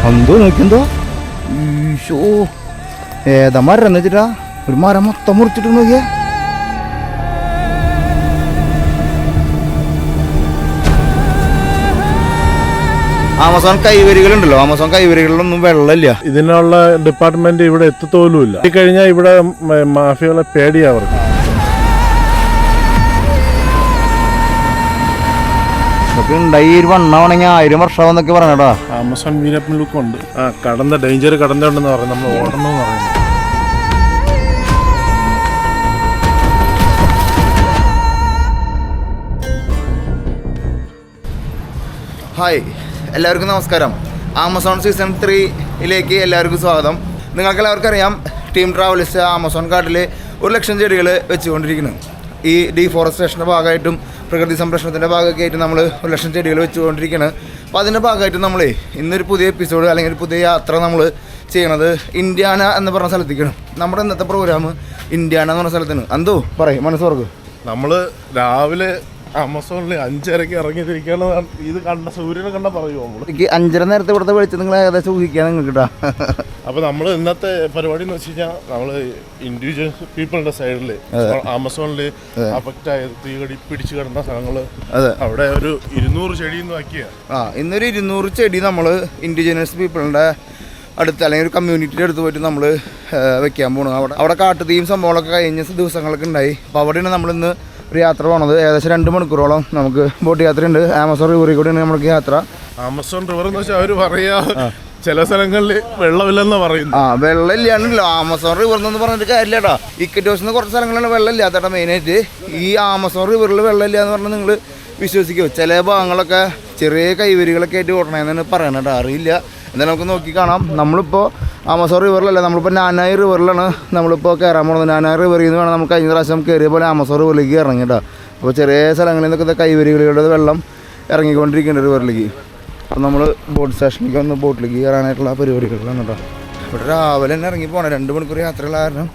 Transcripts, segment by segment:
എന്തോ നോക്കിയെന്തോ ഈശോ ഏതാ മരം എന്ന് വെച്ചിട്ടാ ഒരു മരം മൊത്തം മുറിച്ചിട്ട് നോക്കിയേ. ആമസോൺ കൈവരികളുണ്ടല്ലോ, ആമസോൺ കൈവരികളിലൊന്നും വെള്ളമില്ല. ഇതിനുള്ള ഡിപ്പാർട്ട്മെന്റ് ഇവിടെ എത്തത്തോലുമില്ല. കഴിഞ്ഞാൽ ഇവിടെ മാഫിയകളെ പേടിയാ അവർക്ക്. ഉണ്ടായി ഒരു വണ്ണമാണെങ്കിൽ 1000 വർഷമാവെന്നൊക്കെ പറഞ്ഞടാ. ആമസോൺ മീനപ്പ് ലുക്കുണ്ട്. കടന്ന ഡേഞ്ചർ കടന്നുണ്ടെന്ന് പറയും, നമ്മൾ ഓടണമെന്ന് പറയുന്നത്. ഹായ്, എല്ലാവർക്കും നമസ്കാരം. ആമസോൺ സീസൺ 3 എല്ലാവർക്കും സ്വാഗതം. നിങ്ങൾക്ക് എല്ലാവർക്കും അറിയാം, ടീം ട്രാവലിസ്റ്റ് ആമസോൺ കാട്ടിൽ 100,000 ചെടികൾ വെച്ചുകൊണ്ടിരിക്കുന്നു. ഈ ഡീഫോറസ്റ്റേഷൻ്റെ ഭാഗമായിട്ടും പ്രകൃതി സംരക്ഷണത്തിൻ്റെ ഭാഗമൊക്കെ ആയിട്ട് നമ്മൾ 100,000 ചെടികൾ വെച്ചുകൊണ്ടിരിക്കുകയാണ്. അപ്പോൾ അതിൻ്റെ ഭാഗമായിട്ട് നമ്മൾ ഇന്നൊരു പുതിയ എപ്പിസോഡ് അല്ലെങ്കിൽ ഒരു പുതിയ യാത്ര നമ്മൾ ചെയ്യണത് ഇൻഡ്യാന എന്ന് പറഞ്ഞ സ്ഥലത്തേക്കാണ്. നമ്മുടെ ഇന്നത്തെ പ്രോഗ്രാം ഇൻഡ്യാന എന്ന് പറഞ്ഞ സ്ഥലത്താണ്. എന്തോ പറയും മനസ്സോർക്ക്. നമ്മൾ രാവിലെ ആമസോണിൽ 5:30 ഇറങ്ങിത്തിരിക്കുകയാണ്. ഇത് കണ്ട സൂര്യനെ കണ്ട പറയുമോ നമ്മൾ? 5:30 നേരത്തെ ഇവിടുത്തെ വെളിച്ചം നിങ്ങൾ ഏകദേശം ഊഹിക്കാൻ നിങ്ങൾക്ക് കിട്ടാം. അപ്പോൾ നമ്മൾ ഇന്നത്തെ പരിപാടി എന്ന് വെച്ച് കഴിഞ്ഞാൽ നമ്മൾ ഇൻഡിവിജ്വൽ പീപ്പിളിന്റെ സൈഡിൽ ആമസോണിൽ അഫക്റ്റ് ആയത് തീകടി പിടിച്ചു കിടന്ന സ്ഥലങ്ങൾ അവിടെ ഒരു 200 ചെടി ഇന്നൊരു 200 ചെടി നമ്മൾ ഇൻഡിജിനസ് പീപ്പിളിന്റെ അടുത്ത് അല്ലെങ്കിൽ ഒരു കമ്മ്യൂണിറ്റിയുടെ അടുത്ത് പോയിട്ട് നമ്മൾ വെക്കാൻ പോകണം. അവിടെ കാട്ടുതീയും സംഭവങ്ങളൊക്കെ കഴിഞ്ഞ ദിവസങ്ങളൊക്കെ ഉണ്ടായി. അപ്പോൾ അവിടെയാണ് നമ്മളിന്ന് ഒരു യാത്ര പോണത്. ഏകദേശം 2 മണിക്കൂറോളം നമുക്ക് ബോട്ട് യാത്രയുണ്ട്. ആമസോൺ റിവറിൽ കൂടെയാണ് നമുക്ക് യാത്ര. ആമസോൺ റിവർ എന്ന് വെച്ചാൽ അവർ പറയാ ചില സ്ഥലങ്ങളിൽ വെള്ളമില്ലെന്ന് പറയുന്നു. വെള്ളമില്ലാണ്ടല്ലോ ആമസോൺ റിവർ എന്ന് പറഞ്ഞിട്ട് കാര്യമില്ലട്ടാ. ഇക്കറ്റോസിന്ന് കുറച്ച് സ്ഥലങ്ങളിലാണ് വെള്ളം ഇല്ലാത്തട്ടാ. മെയിനായിട്ട് ഈ ആമസോൺ റിവറിൽ വെള്ളമില്ല എന്ന് പറഞ്ഞാൽ നിങ്ങൾ വിശ്വസിക്കുമോ? ചില ഭാഗങ്ങളൊക്കെ ചെറിയ കൈവരികളൊക്കെ ആയിട്ട് ഓടണമെന്നാണ് പറയണേട്ടാ. അറിയില്ല, എന്തായാലും നമുക്ക് നോക്കി കാണാം. നമ്മളിപ്പോൾ ആമസോൺ റിവറിലല്ല, നമ്മളിപ്പോൾ നാനായി റിവറിലാണ് നമ്മളിപ്പോൾ കയറാൻ പോകുന്നത്. നാനായി റിവറിൽ നിന്ന് വേണം നമുക്ക് കഴിഞ്ഞ പ്രാവശ്യം കയറിയ പോലെ ആമസോൺ റിവറിലേക്ക് ഇറങ്ങിയിട്ടാ. അപ്പോൾ ചെറിയ സ്ഥലങ്ങളിൽ നിന്നൊക്കെ കൈവരികളുടെ വെള്ളം ഇറങ്ങിക്കൊണ്ടിരിക്കുന്നുണ്ട് റിവറിലേക്ക്. അപ്പോൾ നമ്മൾ ബോട്ട് സ്റ്റേഷനിലേക്ക് വന്ന് ബോട്ടിലേക്ക് കയറാനായിട്ടുള്ള പരിപാടികളാണ് കേട്ടോ. ഇവിടെ രാവിലെ തന്നെ ഇറങ്ങി പോകണം. 2 മണിക്കൂർ യാത്രയുള്ള കാരണം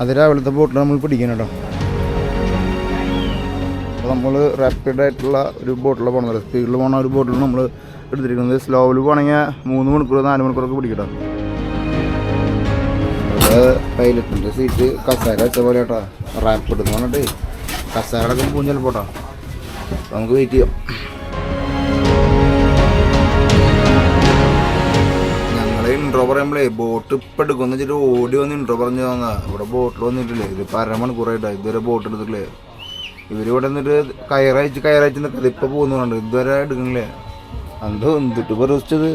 അത് രാവിലത്തെ ബോട്ടിൽ നമ്മൾ പിടിക്കണം കേട്ടോ. അപ്പോൾ നമ്മൾ റാപ്പിഡായിട്ടുള്ള ഒരു ബോട്ടിലാണ് പോകുന്നത്. സ്പീഡിൽ പോകുന്ന ഒരു ബോട്ടിൽ നമ്മൾ എടുത്തിരിക്കുന്നത്. സ്ലോവിൽ പോകണമെങ്കിൽ 3 മണിക്കൂർ 4 മണിക്കൂറൊക്കെ പിടിക്കട്ടോ. അത് പൈലറ്റിൻ്റെ സീറ്റ് കസേര വെച്ച പോലെ കേട്ടോ. റാപ്പിഡ് എന്ന് പറഞ്ഞിട്ട് കസേരടക്കം പോകും ചിലപ്പോൾ കേട്ടോ. നമുക്ക് വെയിറ്റ് ചെയ്യാം. ഞങ്ങൾ ഇൻട്രോ പറയുമ്പോഴേ ബോട്ട് ഇപ്പം എടുക്കുമെന്ന് വെച്ചിട്ട് ഓടി വന്ന് ഇൻട്രോ പറഞ്ഞു തന്നാ. ഇവിടെ ബോട്ടിൽ വന്നിട്ടില്ലേ, ഇത് 1/2 മണിക്കൂറായിട്ടാണ് ഇതുവരെ ബോട്ട് എടുത്തിട്ടില്ലേ. ഇവരിവിടെ നിന്നിട്ട് കയറയച്ച് നിൽക്കത് ഇപ്പം പോകുന്നുണ്ട്, ഇതുവരെ എടുക്കണില്ലേ. എന്തോ എന്തിട്ട് പ്രതീക്ഷിച്ചത്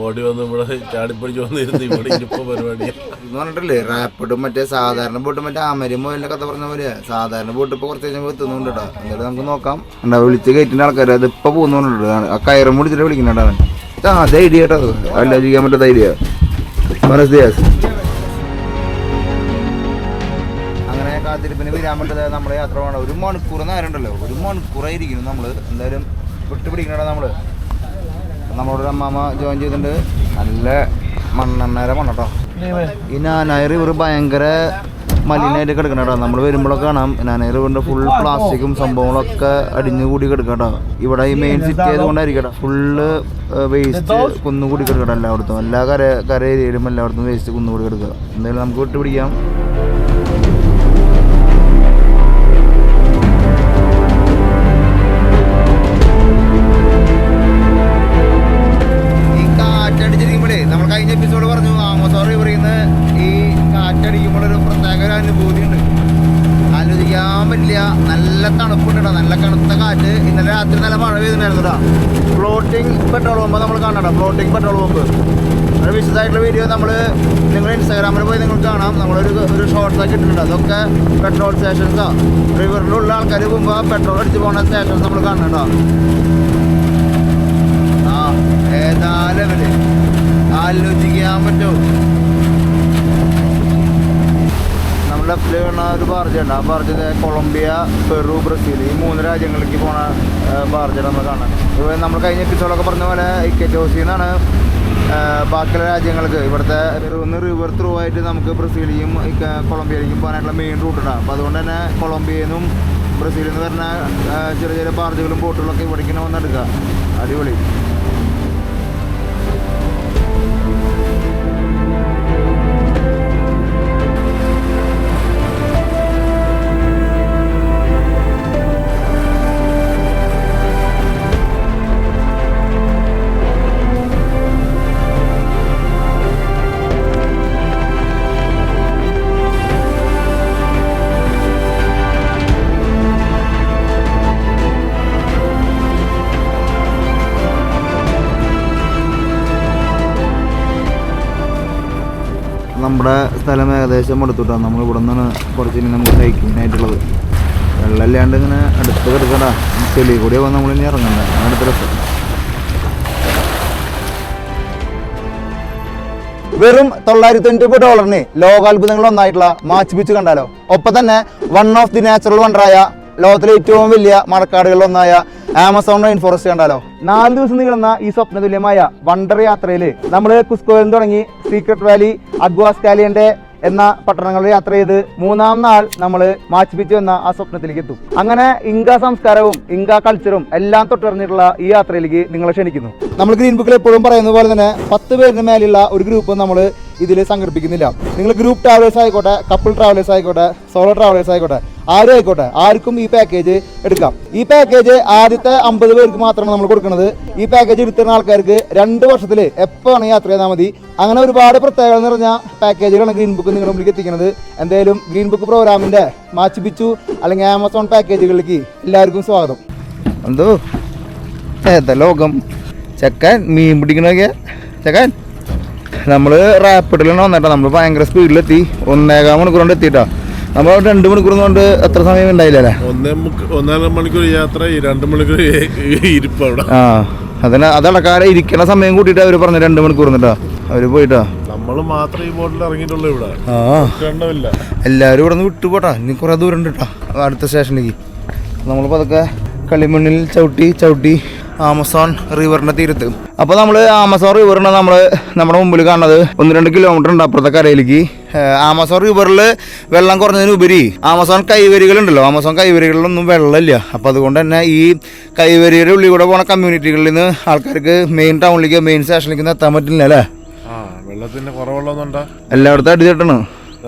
ഓടി വന്ന് ഇവിടെ ചാടിപ്പിടിച്ച് വന്നിരുന്നു. ഇവിടെ ഇരിപ്പ പരിപാടി എന്ന് പറഞ്ഞിട്ടില്ലേ. റാപ്പിഡും മറ്റേ സാധാരണ ബോട്ട് മറ്റേ ആമരും പോയതിൻ്റെ കഥ പറഞ്ഞ പോലെ സാധാരണ ബോട്ട് ഇപ്പോൾ കുറച്ച് കഴിഞ്ഞാൽ എത്തുന്നുണ്ട് കേട്ടോ. എന്തായാലും നമുക്ക് നോക്കാം. ഉണ്ടാവും വിളിച്ച് കയറ്റിൻ്റെ ആൾക്കാർ അതിപ്പോൾ പോകുന്നുണ്ട്. ആ കയറും പിടിച്ചിട്ട് വിളിക്കുന്നുണ്ടാണ്. അത് ഐഡിയ കേട്ടോ, അത് ആലോചിക്കാൻ പറ്റാത്ത ഐഡിയ. അങ്ങനെ കാത്തിരിപ്പിന് വരാൻ പറ്റത് നമ്മുടെ യാത്ര വേണം. 1 മണിക്കൂർ നേരം ഉണ്ടല്ലോ, 1 മണിക്കൂറായിരിക്കുന്നു നമ്മൾ. എന്തായാലും വിട്ട് പിടിക്കണടാ. നമ്മളോടൊരു അമ്മാമ്മ ജോയിൻ ചെയ്തിട്ടുണ്ട്. നല്ല മണ്ണെണ്ണേരെ മണ്ണട്ടോ. ഈ നാനായി റിവർ ഭയങ്കര മലിനായിട്ട് കിടക്കണം കേട്ടോ. നമ്മൾ വരുമ്പോഴൊക്കെ കാണാം നാനായി റിവറിൻ്റെ ഫുൾ പ്ലാസ്റ്റിക്കും സംഭവങ്ങളൊക്കെ അടിഞ്ഞു കൂടി കിടക്കട്ടോ. ഇവിടെ ഈ മെയിൻ സിറ്റി ആയതുകൊണ്ടായിരിക്കട്ടെ ഫുള്ള് വേസ്റ്റ് കുന്നുകൂടി കിടക്കട്ടെ. എല്ലായിടത്തും എല്ലാ കര ഏരിയയിലും എല്ലായിടത്തും വേസ്റ്റ് കുന്നുകൂടി കിടക്കുക. എന്തായാലും നമുക്ക് വിട്ടുപിടിക്കാം. നമ്മൾ കഴിഞ്ഞ എപ്പിസോഡ് പറഞ്ഞു ആമസോൺ റിവറിൽ നിന്ന് ഈ കാറ്റടിക്കുമ്പോൾ ഒരു പ്രത്യേക ഒരു അനുഭൂതി ഉണ്ട്, ആലോചിക്കാൻ പറ്റില്ല. നല്ല തണുപ്പുണ്ട് കേട്ടോ, നല്ല കണുത്ത കാറ്റ്. ഇന്നലെ രാത്രി നല്ല മഴ പെയ്തിട്ടുണ്ടായിരുന്നു കേട്ടോ. ഫ്ലോട്ടിങ് പെട്രോൾ പമ്പ് നമ്മൾ കാണണം. ഫ്ലോട്ടിങ് പെട്രോൾ പമ്പ് ഒരു വിശദമായിട്ടുള്ള വീഡിയോ നിങ്ങൾ ഇൻസ്റ്റാഗ്രാമിൽ പോയി നിങ്ങൾക്ക് കാണാം. നമ്മളൊരു ഷോർട്സ് ആക്കി ഇട്ടിട്ടുണ്ട്. അതൊക്കെ പെട്രോൾ സ്റ്റേഷൻസാണ്. റിവറിലുള്ള ആൾക്കാർ പോകുമ്പോൾ പെട്രോൾ അടിച്ച് പോകുന്ന സ്റ്റേഷൻസ് നമ്മൾ കാണണം കേട്ടോ. ഏതാ ലെവല് ആലോചിക്കാൻ പറ്റുമോ? നമ്മുടെ ലെഫ്റ്റിൽ കാണുന്ന ഒരു ബാർജുണ്ട്. ആ ബാർജ് കൊളംബിയ, പെറു, ബ്രസീൽ ഈ 3 രാജ്യങ്ങളിലേക്ക് പോണ ബാർജാണ് നമ്മൾ കാണാൻ. നമ്മൾ കഴിഞ്ഞ എപ്പിസോഡൊക്കെ പറഞ്ഞ പോലെ ഇക്കറ്റോസിൽ നിന്നാണ് ബാക്കിയുള്ള രാജ്യങ്ങൾക്ക് ഇവിടുത്തെ റിവർ ത്രൂ ആയിട്ട് നമുക്ക് ബ്രസീലിലേക്കും കൊളംബിയയിലേക്കും പോകാനായിട്ടുള്ള മെയിൻ റൂട്ടാണ്. അപ്പോൾ അതുകൊണ്ട് തന്നെ കൊളംബിയയിൽ നിന്നും ബ്രസീലിൽ നിന്ന് വരുന്ന ചെറിയ ചെറിയ ബാർജുകളും ബോട്ടുകളൊക്കെ ഇവിടേക്കിനെ വന്നെടുക്കുക. അടിപൊളി. നമ്മുടെ സ്ഥലം ഏകദേശം എടുത്തിട്ടാണ്. നമ്മൾ ഇവിടെ നിന്നാണ് കുറച്ച് ഇനി നമുക്ക് ഹൈക്കിങ്ങിനായിട്ടുള്ളത്. വെള്ളമില്ലാണ്ട് ഇങ്ങനെ അടുത്ത് കിടക്കണ്ട, ചെളി കൂടി വന്ന് നമ്മളിനി ഇറങ്ങണ്ട. അടുത്ത രസം. വെറും $990 ലോകാത്ഭുതങ്ങൾ ഒന്നായിട്ടുള്ള മാച്ചു പിച്ചു കണ്ടാലോ. ഒപ്പം തന്നെ വൺ ഓഫ് ദി നാച്ചുറൽ വണ്ടറായ ലോകത്തിലെ ഏറ്റവും വലിയ മഴക്കാടുകളിൽ ഒന്നായ ആമസോൺ റെയിൻ ഫോറസ്റ്റ് കണ്ടാലോ. 4 ദിവസം നീളുന്ന ഈ സ്വപ്ന തുല്യമായ വണ്ടർ യാത്രയിൽ നമ്മൾ കുസ്കോയിൽ നിന്ന് തുടങ്ങി സീക്രട്ട് വാലി, അഗ്വാസ് കാലിയന്റെ എന്ന പട്ടണങ്ങളിൽ യാത്ര ചെയ്ത് 3-ാം നാൾ നമ്മൾ മാച്ചുപിച്ചു എന്ന ആ സ്വപ്നത്തിലേക്ക് എത്തും. അങ്ങനെ ഇങ്ക സംസ്കാരവും ഇങ്ക കൾച്ചറും എല്ലാം തൊട്ടറിഞ്ഞിട്ടുള്ള ഈ യാത്രയിലേക്ക് നിങ്ങളെ ക്ഷണിക്കുന്നു. നമ്മൾ ഗ്രീൻ ബുക്കിൽ എപ്പോഴും പറയുന്ന പോലെ തന്നെ 10 പേരിന് മേലുള്ള ഒരു ഗ്രൂപ്പ് നമ്മൾ ഇതിൽ സംഘടിപ്പിക്കുന്നില്ല. നിങ്ങൾ ഗ്രൂപ്പ് ട്രാവലേഴ്സ് ആയിക്കോട്ടെ, കപ്പിൾ ട്രാവലേഴ്സ് ആയിക്കോട്ടെ, സോളോ ട്രാവലേഴ്സ് ആയിക്കോട്ടെ, ആരും ആയിക്കോട്ടെ, ആർക്കും ഈ പാക്കേജ് എടുക്കാം. ഈ പാക്കേജ് ആദ്യത്തെ 50 പേർക്ക് മാത്രമാണ് നമ്മൾ കൊടുക്കുന്നത്. ഈ പാക്കേജ് എടുത്തിരുന്ന ആൾക്കാർക്ക് 2 വർഷത്തിൽ എപ്പോൾ വേണമെങ്കിൽ യാത്ര ചെയ്താൽ മതി. അങ്ങനെ ഒരുപാട് പ്രത്യേകത നിറഞ്ഞ പാക്കേജുകളാണ് ഗ്രീൻ ബുക്ക് നിങ്ങളുടെ മുമ്പിലേക്ക് എത്തിക്കുന്നത്. എന്തായാലും ഗ്രീൻ ബുക്ക് പ്രോഗ്രാമിൻ്റെ മാച്ചു പിച്ചു അല്ലെങ്കിൽ ആമസോൺ പാക്കേജുകളിലേക്ക് എല്ലാവർക്കും സ്വാഗതം. എന്തോ ഏതാ ലോകം ചെക്കൻ മീൻ പിടിക്കണൊക്കെ ചെക്കൻ. നമ്മൾ റാപ്പിഡിലാണ് വന്നിട്ടാ. നമ്മൾ ഭയങ്കര സ്പീഡിലെത്തി. 1.25 മണിക്കൂർ കൊണ്ട് എത്തിയിട്ടാ. നമ്മൾ 2 മണിക്കൂർ കൊണ്ട് എത്ര സമയം ഉണ്ടായില്ലേ? 1.5 മണിക്കൂർ യാത്ര, 2 മണിക്കൂർ ഇരിപ്പ് അവിടെ. ആ അതന്നെ, അതടക്കാരെ ഇരിക്കണ സമയം കൂട്ടിയിട്ട് അവർ പറഞ്ഞു 2 മണിക്കൂർ എന്നിട്ടാ അവര് പോയിട്ടാ. നമ്മൾ മാത്രം ഈ ബോട്ടിൽ ഇറങ്ങിയിട്ടുള്ളൂ ഇവിടെ. എല്ലാവരും ഇവിടെ നിന്ന് വിട്ടുപോട്ടാ. ഇനി കുറെ ദൂരം ഉണ്ട് കേട്ടോ അടുത്ത സ്റ്റേഷനിലേക്ക്. നമ്മളിപ്പോൾ അതൊക്കെ കളിമണ്ണിൽ ചവിട്ടി ആമസോൺ റിവറിന്റെ തീരത്ത്. അപ്പോൾ നമ്മൾ ആമസോൺ റിവറിന് നമ്മുടെ മുമ്പിൽ കാണുന്നത് 1-2 കിലോമീറ്റർ ഉണ്ട് അപ്പുറത്തെ കരയിലേക്ക്. ആമസോൺ റിവറിൽ വെള്ളം കുറഞ്ഞതിനുപരി ആമസോൺ കൈവരികളുണ്ടല്ലോ, ആമസോൺ കൈവരികളിലൊന്നും വെള്ളമില്ല. അപ്പോൾ അതുകൊണ്ട് തന്നെ ഈ കൈവരിയുടെ ഉള്ളിൽ കൂടെ പോണ കമ്മ്യൂണിറ്റികളിൽ നിന്ന് ആൾക്കാർക്ക് മെയിൻ ടൗണിലേക്ക്, മെയിൻ സ്റ്റേഷനിലേക്ക് എത്താൻ പറ്റില്ല അല്ലേ. വെള്ളത്തിന്റെ കുറവുള്ളതുകൊണ്ടാ എല്ലായിടത്തും അടിച്ചിട്ടാണ്.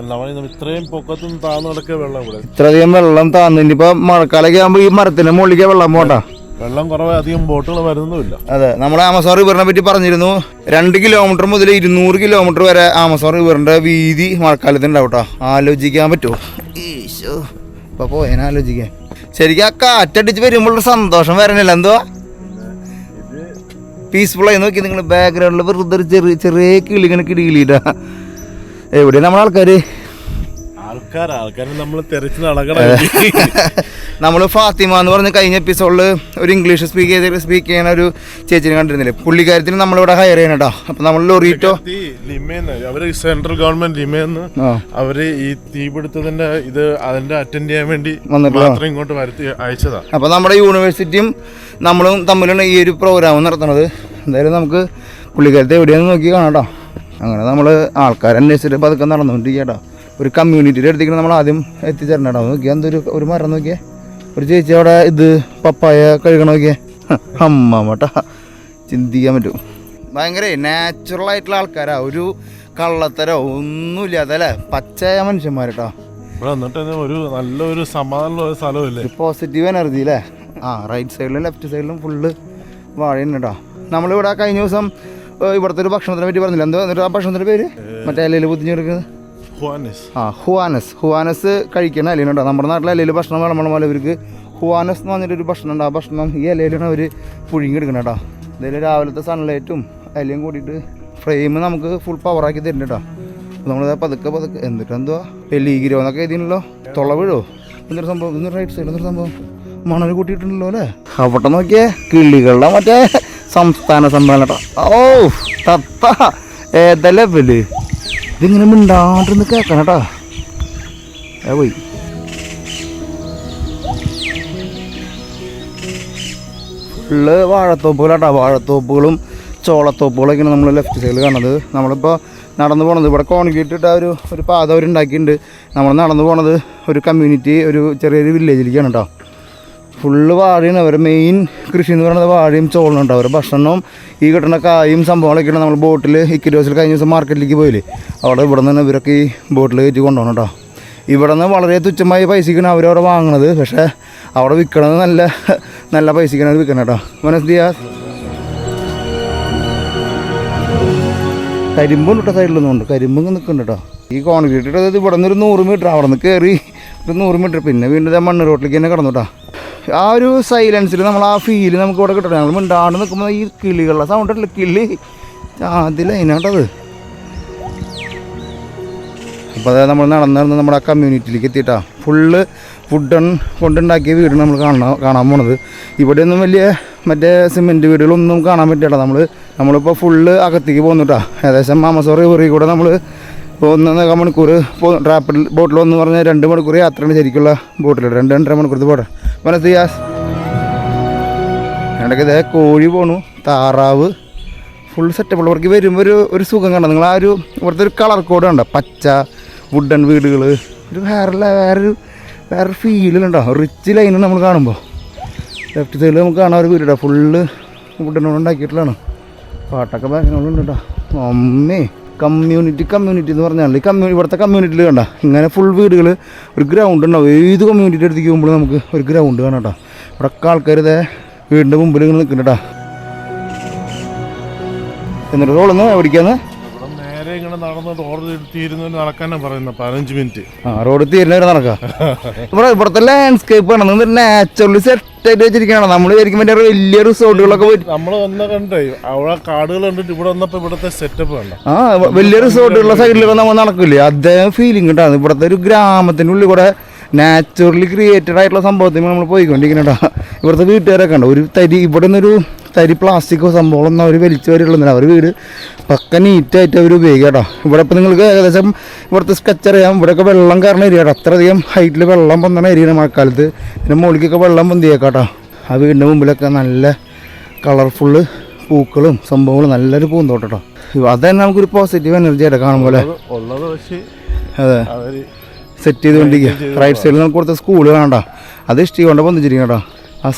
ഇത്രയും പൊക്കത്തും താഴ്ന്നിടക്കെ വെള്ളം ഇവിടെ ഇത്രയധികം വെള്ളം താഴ്ന്നു. ഇനിയിപ്പോ മഴക്കാലൊക്കെ ആകുമ്പോൾ ഈ മരത്തിന്റെ മുകളിലേക്ക് വെള്ളം പോട്ടാ. വെള്ളം കുറവ്, അധികം ബോട്ടുകൾ വരുന്നുമില്ല. അതെ, നമ്മൾ ആമസോൺ റിവറിനെ പറ്റി പറഞ്ഞിരുന്നു. 2 കിലോമീറ്റർ മുതൽ 200 കിലോമീറ്റർ വരെ ആമസോൺ റിവറിന്റെ വീതി മഴക്കാലത്ത് ഉണ്ടാവട്ടോ. ആലോചിക്കാൻ പറ്റുമോ? ഈശോ, ഇപ്പൊ പോയേനെ ആലോചിക്കാൻ. ശരിക്കും ആ കാറ്റടിച്ച് വരുമ്പോഴൊരു സന്തോഷം വരണില്ല. എന്തോ പീസ്ഫുൾ ആയി. നോക്കി നിങ്ങൾ ബാക്ക്ഗ്രൗണ്ടിൽ വെറുതെ ചെറിയ കിളിങ്ങനെ കിടികിളിയിട്ടാ. എവിടെയാണ് നമ്മളെ ആൾക്കാര് നമ്മൾ തെരച്ച് നടക്കണം. നമ്മൾ ഫാത്തിമ എന്ന് പറഞ്ഞ കഴിഞ്ഞ എപ്പിസോഡിൽ ഒരു ഇംഗ്ലീഷ് സ്പീക്ക് ചെയ്യുന്ന ഒരു ചേച്ചിനെ കണ്ടിരുന്നില്ലേ. പുള്ളിക്കാരത്തിന് നമ്മളിവിടെ ഹയർ ചെയ്യണം കേട്ടോ. അപ്പൊ നമ്മൾ ലൊറീറ്റോ അവര് സെൻട്രൽ ഗവൺമെന്റ് ലിമേന്ന് അവര് ഈ തീപിടുത്തത്തിന്റെ അതിന്റെ അറ്റൻഡ് ചെയ്യാൻ വേണ്ടി മാത്രം ഇങ്ങോട്ട് വരുത്തി അയച്ചതാ. അപ്പൊ നമ്മുടെ യൂണിവേഴ്സിറ്റിയും നമ്മളും തമ്മിലാണ് ഈ ഒരു പ്രോഗ്രാം നടത്തുന്നത്. എന്തായാലും നമുക്ക് പുള്ളിക്കാരത്തെ എവിടെയാണെന്ന് നോക്കി കാണാം കേട്ടോ. അങ്ങനെ നമ്മൾ ആൾക്കാരന്വേഷിച്ചിട്ട് പതുക്കെ നടന്നുകൊണ്ടിരിക്കുക കേട്ടോ. ഒരു കമ്മ്യൂണിറ്റിയുടെ അടുത്തേക്ക് നമ്മൾ ആദ്യം എത്തിച്ചേരണം കേട്ടോ. നോക്കിയാൽ എന്തൊരു മരം നോക്കിയേ. ഒരു ചേച്ചി അവിടെ പപ്പായ കഴുകണ നോക്കിയേ. അമ്മട്ടാ, ചിന്തിക്കാൻ പറ്റും. ഭയങ്കര നാച്ചുറൽ ആയിട്ടുള്ള ആൾക്കാരാ. ഒരു കള്ളത്തരോ ഒന്നുമില്ലാത്തല്ലേ, പച്ചയായ മനുഷ്യന്മാരട്ടോ. ഒരു നല്ലൊരു സമാധാനമുള്ള സ്ഥലമില്ലേ, ഒരു പോസിറ്റീവ് എനർജി അല്ലേ. റൈറ്റ് സൈഡിലും ലെഫ്റ്റ് സൈഡിലും ഫുള്ള് വാഴയാണ് കേട്ടോ. നമ്മളിവിടെ കഴിഞ്ഞ ദിവസം ഇവിടുത്തെ ഒരു ഭക്ഷണത്തിനെ പറ്റി പറഞ്ഞില്ല. എന്തോ എന്നിട്ട് ആ ഭക്ഷണത്തിന്റെ പേര് മറ്റേ ഇലയിൽ പൊതിഞ്ഞെടുക്കുന്നത് ഹുവാനസ് കഴിക്കണ ഇലയുണ്ടോ. നമ്മുടെ നാട്ടിലെ ഇലയിൽ ഭക്ഷണം വിളമ്പണ പോലെ ഇവർക്ക് ഹുവാനസ് എന്ന് പറഞ്ഞിട്ടൊരു ഭക്ഷണം ഉണ്ട്. ആ ഭക്ഷണം ഈ ഇലയിലാണ് അവർ പുഴുങ്ങിയെടുക്കണം കേട്ടോ. ഇതിൽ രാവിലത്തെ സൺലൈറ്റും ഇലയും കൂടിയിട്ട് ഫ്രെയിം നമുക്ക് ഫുൾ പവറാക്കി തരുന്നുണ്ട് കേട്ടോ. നമ്മളത് പതുക്കെ എന്നിട്ട് എന്തുവാ ലീഗിരോ എന്നൊക്കെ എഴുതിയല്ലോ. തൊള്ള വീഴോ എന്നൊരു സംഭവം. ഇന്നൊരു റൈറ്റ് സൈഡ് എന്നൊരു സംഭവം മണൽ കൂട്ടിയിട്ടുണ്ടല്ലോ അല്ലേ. അവിടെ നോക്കിയേ കിളികളുടെ മറ്റേ സംസ്ഥാന സമ്മേളനം കേട്ടോ. ഓ തത്ത ഏതാ ലെവല്. ഇതിങ്ങനെ മിണ്ടാണ്ടിരുന്ന് കേൾക്കണം കേട്ടോ. പോയി ഫുള്ള് വാഴത്തോപ്പുകളാട്ടോ. വാഴത്തോപ്പുകളും ചോളത്തോപ്പുകളൊക്കെയാണ് നമ്മൾ ലെഫ്റ്റ് സൈഡിൽ കാണുന്നത്. നമ്മളിപ്പോൾ നടന്നു പോണത് ഇവിടെ കോൺക്രീറ്റ് ഇട്ട ഒരു പാത അവരുണ്ടാക്കിയിട്ടുണ്ട്. നമ്മൾ നടന്നു പോണത് ഒരു കമ്മ്യൂണിറ്റി, ഒരു ചെറിയൊരു വില്ലേജിലേക്കാണ് കേട്ടോ. ഫുള്ള് വാഴയാണ്. അവരുടെ മെയിൻ കൃഷി എന്ന് പറയുന്നത് വാഴയും ചോളം ഉണ്ടാവും. അവരുടെ ഭക്ഷണവും ഈ കിട്ടുന്ന കായും സംഭവങ്ങളൊക്കെയാണ്. നമ്മൾ ബോട്ടിൽ ഇക്കിരോസിൽ കഴിഞ്ഞ ദിവസം മാർക്കറ്റിലേക്ക് പോയില്ലേ, അവിടെ ഇവിടെ നിന്ന് ഇവരൊക്കെ ഈ ബോട്ടിൽ കയറ്റി കൊണ്ടുപോകണം കേട്ടോ. ഇവിടെ നിന്ന് വളരെ തുച്ഛമായ പൈസയ്ക്കാണ് അവരവിടെ വാങ്ങണത്. പക്ഷേ അവിടെ വിൽക്കണത് നല്ല പൈസയ്ക്കാണ് അവർ വിൽക്കണം കേട്ടോ. മനസ്സിലാ കരിമ്പും ഇട്ട സൈഡിലൊന്നും ഉണ്ട്. കരിമ്പ് നിൽക്കുന്നുണ്ട് കേട്ടോ. ഈ കോൺക്രീറ്റ് ഇട്ടത് ഇവിടെ നിന്ന് ഒരു 100 മീറ്റർ, അവിടെ നിന്ന് കയറി ഒരു 100 മീറ്റർ, പിന്നെ വീണ്ടും മണ്ണ് റോട്ടിലേക്ക് തന്നെ കിടന്നു കേട്ടോ. ആ ഒരു സൈലൻസിൽ നമ്മൾ ആ ഫീല് നമുക്ക് ഇവിടെ കിട്ടണം. ഞങ്ങൾ മിണ്ടാണ്ട് നിൽക്കുമ്പോൾ ഈ കിളികളുടെ സൗണ്ട് ഉണ്ടല്ലോ, കിളി അതിലതിനാട്ടത് അപ്പോൾ അതായത് നമ്മൾ നടന്ന് നമ്മുടെ ആ കമ്മ്യൂണിറ്റിയിലേക്ക് എത്തിയിട്ടാണ് ഫുള്ള് വുഡൻ കൊണ്ടുണ്ടാക്കിയ വീട് നമ്മൾ കാണാൻ പോണത്. ഇവിടെയൊന്നും വലിയ മറ്റേ സിമെൻറ്റ് വീടുകളൊന്നും കാണാൻ പറ്റില്ല. നമ്മളിപ്പോൾ ഫുള്ള് അകത്തേക്ക് പോകുന്നുട്ടാ. ഏകദേശം ആമസോൺ റിവറിൽ കൂടെ നമ്മൾ 1.5 മണിക്കൂർ റാപ്പിഡ് ബോട്ടിൽ വന്ന് പറഞ്ഞാൽ 2 മണിക്കൂർ യാത്രയാണ് ശരിക്കുള്ള ബോട്ടിൽ. 2-2.5 മണിക്കൂർ പോട്ടെ. മനസ്സിയാസ് ഇടയ്ക്ക് ഇതേ കോഴി പോണു, താറാവ്, ഫുൾ സെറ്റപ്പുള്ളവർക്ക് വരുമ്പോൾ ഒരു സുഖം കണ്ടോ നിങ്ങൾ? ആ ഒരു ഇവിടുത്തെ ഒരു കളർ കോഡ് കണ്ടോ? പച്ച വുഡൻ വീടുകൾ, ഒരു വേറൊരു ഫീലുണ്ടോ? റിച്ച് ലൈന് നമ്മൾ കാണുമ്പോൾ ലെഫ്റ്റ് സൈഡിൽ നമുക്ക് കാണാൻ ഒരു വീടാ ഫുള്ള് വുഡനോട് ഉണ്ടാക്കിയിട്ടുള്ളതാണ്. പാട്ടൊക്കെ ബാക്കിനുള്ളുണ്ട് കേട്ടോ. അമ്മേ കമ്മ്യൂണിറ്റി എന്ന് പറഞ്ഞാൽ ഇവിടുത്തെ കമ്മ്യൂണിറ്റിയിൽ കണ്ട ഇങ്ങനെ ഫുൾ വീടുകൾ, ഒരു ഗ്രൗണ്ട് ഉണ്ടാവും. ഏത് കമ്മ്യൂണിറ്റി അടുത്തേക്ക് പോകുമ്പോഴും നമുക്ക് ഒരു ഗ്രൗണ്ട് കാണാം കേട്ടോ. ഇവിടെയൊക്കെ ആൾക്കാർ ഇതേ വീടിൻ്റെ മുമ്പിൽ ഇങ്ങനെ നിൽക്കുന്നുണ്ട് കേട്ടോ. എന്നിട്ട് റോളൊന്ന് എവിടേക്കാന്ന് നേരെ ഇങ്ങനെ നടന്ന് റോഡ് തീരുന്നതിന് നടക്കാനാ പറയുന്നത് 15 മിനിറ്റ്. റോഡ് തീരുന്നവരെ നടക്കാം. ഇവിടുത്തെ ലാൻഡ്സ്കേപ്പ് ആണ് നാച്ചുറലി സെറ്റ് ആയിട്ട് വെച്ചിരിക്കുകയാണ്. നമ്മൾ ശരിക്കും മറ്റേ വലിയ റിസോർട്ടുകളൊക്കെ പോയി നമ്മൾ വന്ന കണ്ടേ അവിടെ കാടുകൾ കണ്ടിട്ട് ഇവിടെ വന്നപ്പോ ഇവിടുത്തെ സെറ്റപ്പ് കണ്ട. വലിയ റിസോർട്ടുള്ള സൈഡിലൊക്കെ നമ്മൾ നടക്കില്ലേ, അതേ ഫീലിംഗ് കിട്ടാണ്. ഇവിടുത്തെ ഒരു ഗ്രാമത്തിൻ്റെ ഉള്ളിൽ കൂടെ നാച്ചുറലി ക്രിയേറ്റഡ് ആയിട്ടുള്ള സംഭവത്തിൽ നമ്മൾ പോയിക്കൊണ്ടിരിക്കണ. ഇവിടുത്തെ വീട്ടുകാരൊക്കെ ഉണ്ട്. ഒരു ഇവിടെ നിന്നൊരു തരി പ്ലാസ്റ്റിക്കോ സംഭവമൊന്നും അവർ വലിച്ചു വരികയുള്ളൂ. അവർ വീട് പക്ക നീറ്റായിട്ട് അവർ ഉപയോഗിക്കുക കേട്ടോ. ഇവിടെ ഇപ്പോൾ നിങ്ങൾക്ക് ഏകദേശം ഇവിടുത്തെ സ്കെച്ച് അറിയാം. ഇവിടെയൊക്കെ വെള്ളം കയറുന്ന ഏരിയ കേട്ടോ. അത്രയധികം ഹൈറ്റിൽ വെള്ളം പൊന്തണ ഏരിയയാണ് മഴക്കാലത്ത്. ഇതിൻ്റെ മുകളിലേക്കൊക്കെ വെള്ളം പൊന്തിയേക്കാം കേട്ടോ. ആ വീടിൻ്റെ മുമ്പിലൊക്കെ നല്ല കളർഫുള്ള് പൂക്കളും സംഭവങ്ങളും നല്ലൊരു പൂന്തോട്ടം കേട്ടോ. അത് തന്നെ നമുക്കൊരു പോസിറ്റീവ് എനർജി ആയിട്ട് കാണുമ്പോൾ അതെ സെറ്റ് ചെയ്തുകൊണ്ടിരിക്കുക. റൈറ്റ് സൈഡിൽ നമുക്ക് കൊടുത്ത സ്കൂള് വേണ്ട, അത് ഇഷ്ടം കൊണ്ട് പൊന്തിച്ചിരിക്കും കേട്ടോ. ആ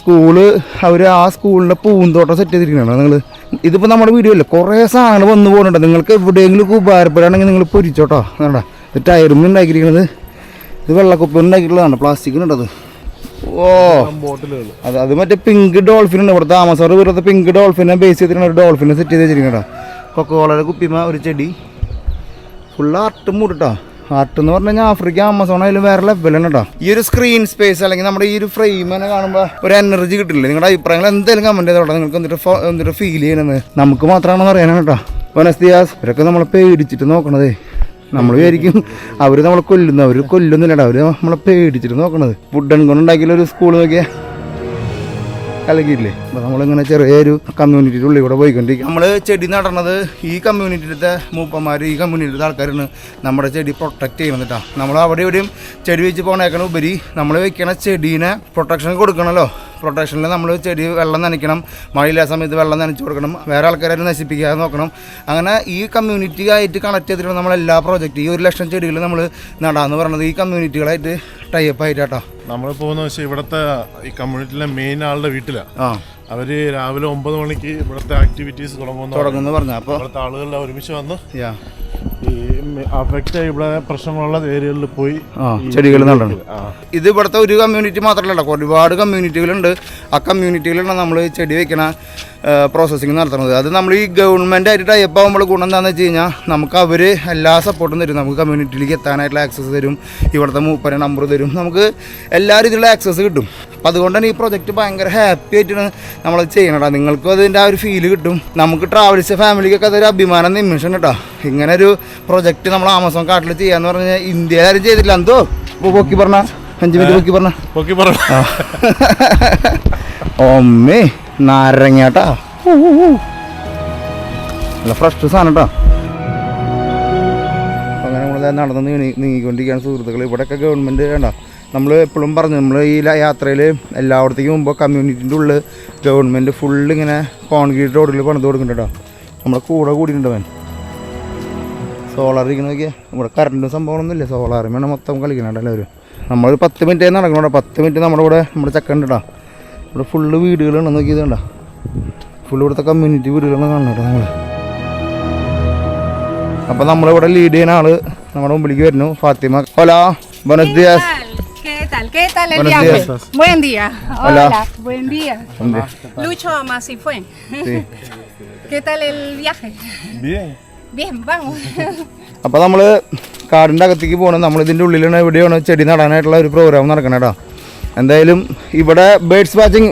സ്കൂളിൻ്റെ പൂന്തോട്ടം സെറ്റ് ചെയ്തിരിക്കണോ നിങ്ങൾ? ഇതിപ്പോൾ നമ്മുടെ വീഡിയോ അല്ലേ, കുറേ സാധനങ്ങൾ വന്നു പോകുന്നുണ്ട്. നിങ്ങൾക്ക് എവിടെയെങ്കിലും ഉപകാരപ്പെടുകയാണെങ്കിൽ നിങ്ങൾ പൊരിച്ചോട്ടോ. വേണ്ട ഇത് ടയറും ഉണ്ടാക്കിയിരിക്കുന്നത്, ഇത് വെള്ളക്കുപ്പി ഉണ്ടാക്കിയിട്ടുള്ളതാണ്, പ്ലാസ്റ്റിക്കിനുണ്ടത്. ഓ അത് മറ്റേ പിങ്ക് ഡോൾഫിൻ ഉണ്ട്. ഇവിടുത്തെ ആമസോൺ ഇവിടുത്തെ പിങ്ക് ഡോൾഫിനെ ബേസ് ചെയ്തിട്ടാണ് ഒരു ഡോൾഫിനെ സെറ്റ് ചെയ്ത് വെച്ചിരിക്കട്ടോ. കൊക്കോളയുടെ കുപ്പിമ ഒരു ചെടി ഫുൾ ആർട്ട് മൂടിട്ടോ. ആർട്ട് എന്ന് പറഞ്ഞു കഴിഞ്ഞാൽ ആഫ്രിക്ക ആമസോൺ ആയാലും വേറെ ലെവലാണ് കേട്ടോ. ഈ ഒരു സ്ക്രീൻ സ്പേസ് അല്ലെങ്കിൽ നമ്മുടെ ഈ ഒരു ഫ്രെയിം തന്നെ കാണുമ്പോൾ ഒരു എനർജി കിട്ടില്ല. നിങ്ങളുടെ അഭിപ്രായങ്ങൾ എന്തായാലും കമൻറ്റ് ചെയ്തോട്ടെ. നിങ്ങൾക്ക് എന്നിട്ട് ഫീൽ ചെയ്യണമെന്ന് നമുക്ക് മാത്രമാണെന്ന് അറിയാനാണ് കേട്ടോ. വനസ്തിയാസ് ഇവരൊക്കെ നമ്മളെ പേടിച്ചിട്ട് നോക്കണതേ. നമ്മൾ വിചാരിക്കും അവർ നമ്മളെ കൊല്ലുന്നില്ല. അവർ നമ്മളെ പേടിച്ചിട്ട് നോക്കണത്. വുഡൻ കൊണ്ടുണ്ടാക്കിയുള്ള ഒരു സ്കൂൾ നോക്കിയാൽ കലകിയില്ലേ. അപ്പോൾ നമ്മളിങ്ങനെ ചെറിയൊരു കമ്മ്യൂണിറ്റിയുടെ ഉള്ളിൽ കൂടെ പോയിക്കൊണ്ടിരിക്കും. നമ്മൾ ചെടി നടണത് ഈ കമ്മ്യൂണിറ്റിയിലത്തെ മൂപ്പന്മാർ, ഈ കമ്മ്യൂണിറ്റിയിലത്തെ ആൾക്കാരാണ് നമ്മുടെ ചെടി പ്രൊട്ടക്റ്റ് ചെയ്യുന്നത് കേട്ടോ. നമ്മൾ അവിടെ ഇവിടെയും ചെടി വെച്ച് പോകണേക്കാൾ ഉപരി നമ്മൾ വെക്കണ ചെടീനെ പ്രൊട്ടക്ഷൻ കൊടുക്കണമല്ലോ. പ്രൊട്ടക്ഷനിൽ നമ്മൾ ചെടി വെള്ളം നനയ്ക്കണം, മഴയില്ലാത്ത സമയത്ത് വെള്ളം നനച്ച് കൊടുക്കണം, വേറെ ആൾക്കാരും നശിപ്പിക്കാതെ നോക്കണം. അങ്ങനെ ഈ കമ്മ്യൂണിറ്റി ആയിട്ട് കണക്ട് ചെയ്തിട്ട് നമ്മളെല്ലാ പ്രോജക്റ്റ് ഈ 1,00,000 ചെടികൾ നമ്മൾ നടാന്ന് പറയുന്നത് ഈ കമ്മ്യൂണിറ്റികളായിട്ട് ടൈപ്പ് ആയിട്ടാട്ടോ. നമ്മൾ പോകുന്ന വെച്ചാൽ ഇവിടുത്തെ ഈ കമ്മ്യൂണിറ്റിയിലെ മെയിൻ ആളുടെ വീട്ടിലാണ്. അവര് രാവിലെ 9 മണിക്ക് ഇവിടുത്തെ ആക്ടിവിറ്റീസ് തുടങ്ങുന്നു പറഞ്ഞു. അപ്പോൾ ഇവിടുത്തെ ആളുകളുടെ ഒരുമിച്ച് വന്ന് ഈ അഫക്റ്റ് ഇവിടെ പ്രശ്നങ്ങളുള്ള ഏരിയകളിൽ പോയി ചെടികൾ നടണം. ഇത് ഇവിടുത്തെ ഒരു കമ്മ്യൂണിറ്റി മാത്രമല്ല, ഒരുപാട് കമ്മ്യൂണിറ്റികളുണ്ട്. ആ കമ്മ്യൂണിറ്റികളിലാണ് നമ്മൾ ചെടി വെക്കണ പ്രോസസ്സിങ് നടത്തുന്നത്. അത് നമ്മൾ ഈ ഗവൺമെൻറ് ആയിട്ട് ടൈപ്പ് ആകുമ്പോൾ ഗുണം എന്താണെന്ന് വെച്ച് കഴിഞ്ഞാൽ നമുക്ക് അവർ എല്ലാ സപ്പോർട്ടും തരും. നമുക്ക് കമ്മ്യൂണിറ്റിയിലേക്ക് എത്താനായിട്ടുള്ള ആക്സസ് തരും, ഇവിടുത്തെ മൂപ്പര നമ്പർ തരും, നമുക്ക് എല്ലാ രീതിയിലുള്ള ആക്സസ് കിട്ടും. അപ്പം അതുകൊണ്ട് തന്നെ ഈ പ്രൊജക്റ്റ് ഭയങ്കര ഹാപ്പി ആയിട്ടാണ് നമ്മളത് ചെയ്യണടാ. നിങ്ങൾക്കും അതിൻ്റെ ആ ഒരു ഫീല് കിട്ടും. നമുക്ക് ട്രാവലിസ്റ്റ് ഫാമിലിക്കൊക്കെ അതൊരു അഭിമാനം നിമിഷം കേട്ടോ. ഇങ്ങനെ ഒരു പ്രൊജക്റ്റ് നമ്മൾ ആമസോൺ കാട്ടിൽ ചെയ്യാന്ന് പറഞ്ഞാൽ ഇന്ത്യയിൽ ആരും ചെയ്തില്ല. എന്തോ പൊക്കി പറഞ്ഞ 5 മിനിറ്റ് പൊക്കി പറഞ്ഞ ഒമ്മേ നാരങ്ങാട്ടാ, നല്ല ഫ്രഷ് സാധനം കേട്ടോ. അങ്ങനെ നമ്മൾ നടന്ന് നീങ്ങിക്കൊണ്ടിരിക്കുകയാണ് സുഹൃത്തുക്കൾ. ഇവിടെയൊക്കെ ഗവൺമെൻറ് വേണ്ട, നമ്മൾ എപ്പോഴും പറഞ്ഞു, നമ്മൾ ഈ യാത്രയിൽ എല്ലായിടത്തേക്കും മുമ്പ് കമ്മ്യൂണിറ്റിൻ്റെ ഉള്ളിൽ ഗവൺമെൻറ് ഫുള്ള് ഇങ്ങനെ കോൺക്രീറ്റ് റോഡിൽ പണിത് കൊടുക്കുന്നുണ്ട് കേട്ടോ. നമ്മുടെ കൂടെ കൂടിയിട്ടുണ്ട് അവൻ. സോളാർ ഇരിക്കുന്ന നോക്കിയാൽ ഇവിടെ കറണ്ടും സംഭവമൊന്നുമില്ല, സോളാറും വേണം മൊത്തം കളിക്കുന്നുണ്ട് എല്ലാവരും. നമ്മളൊരു 10 മിനിറ്റ് നടക്കണം. 10 മിനിറ്റ് നമ്മുടെ കൂടെ നമ്മുടെ ചക്കണ്ട് കേട്ടോ. ഇവിടെ ഫുള്ള് വീടുകളാണ് നോക്കിയത് കണ്ടോ. ഫുള്ള് ഇവിടുത്തെ കമ്മ്യൂണിറ്റി വീടുകളാണ് കാണുന്നത് കേട്ടോ നമ്മൾ. അപ്പോൾ നമ്മളിവിടെ ലീഡ് ചെയ്യുന്ന ആള് നമ്മുടെ മുമ്പിലേക്ക് വരുന്നു, ഫാത്തിമ. ഹലോ, ബുenos días. ¿Qué tal el viaje? Buen día. Hola. Buen día. Lucho Amasi fue. Sí. ¿Qué tal el viaje? Bien, vamos. അപ്പോൾ നമ്മൾ കാടിൻ്റെ അകത്തേക്ക് പോകണം. നമ്മളിതിൻ്റെ ഉള്ളിലാണ് എവിടെയാണ് ചെടി നടാനായിട്ടുള്ള ഒരു പ്രോഗ്രാം നടക്കണം കേട്ടോ. എന്തായാലും ഇവിടെ birds watching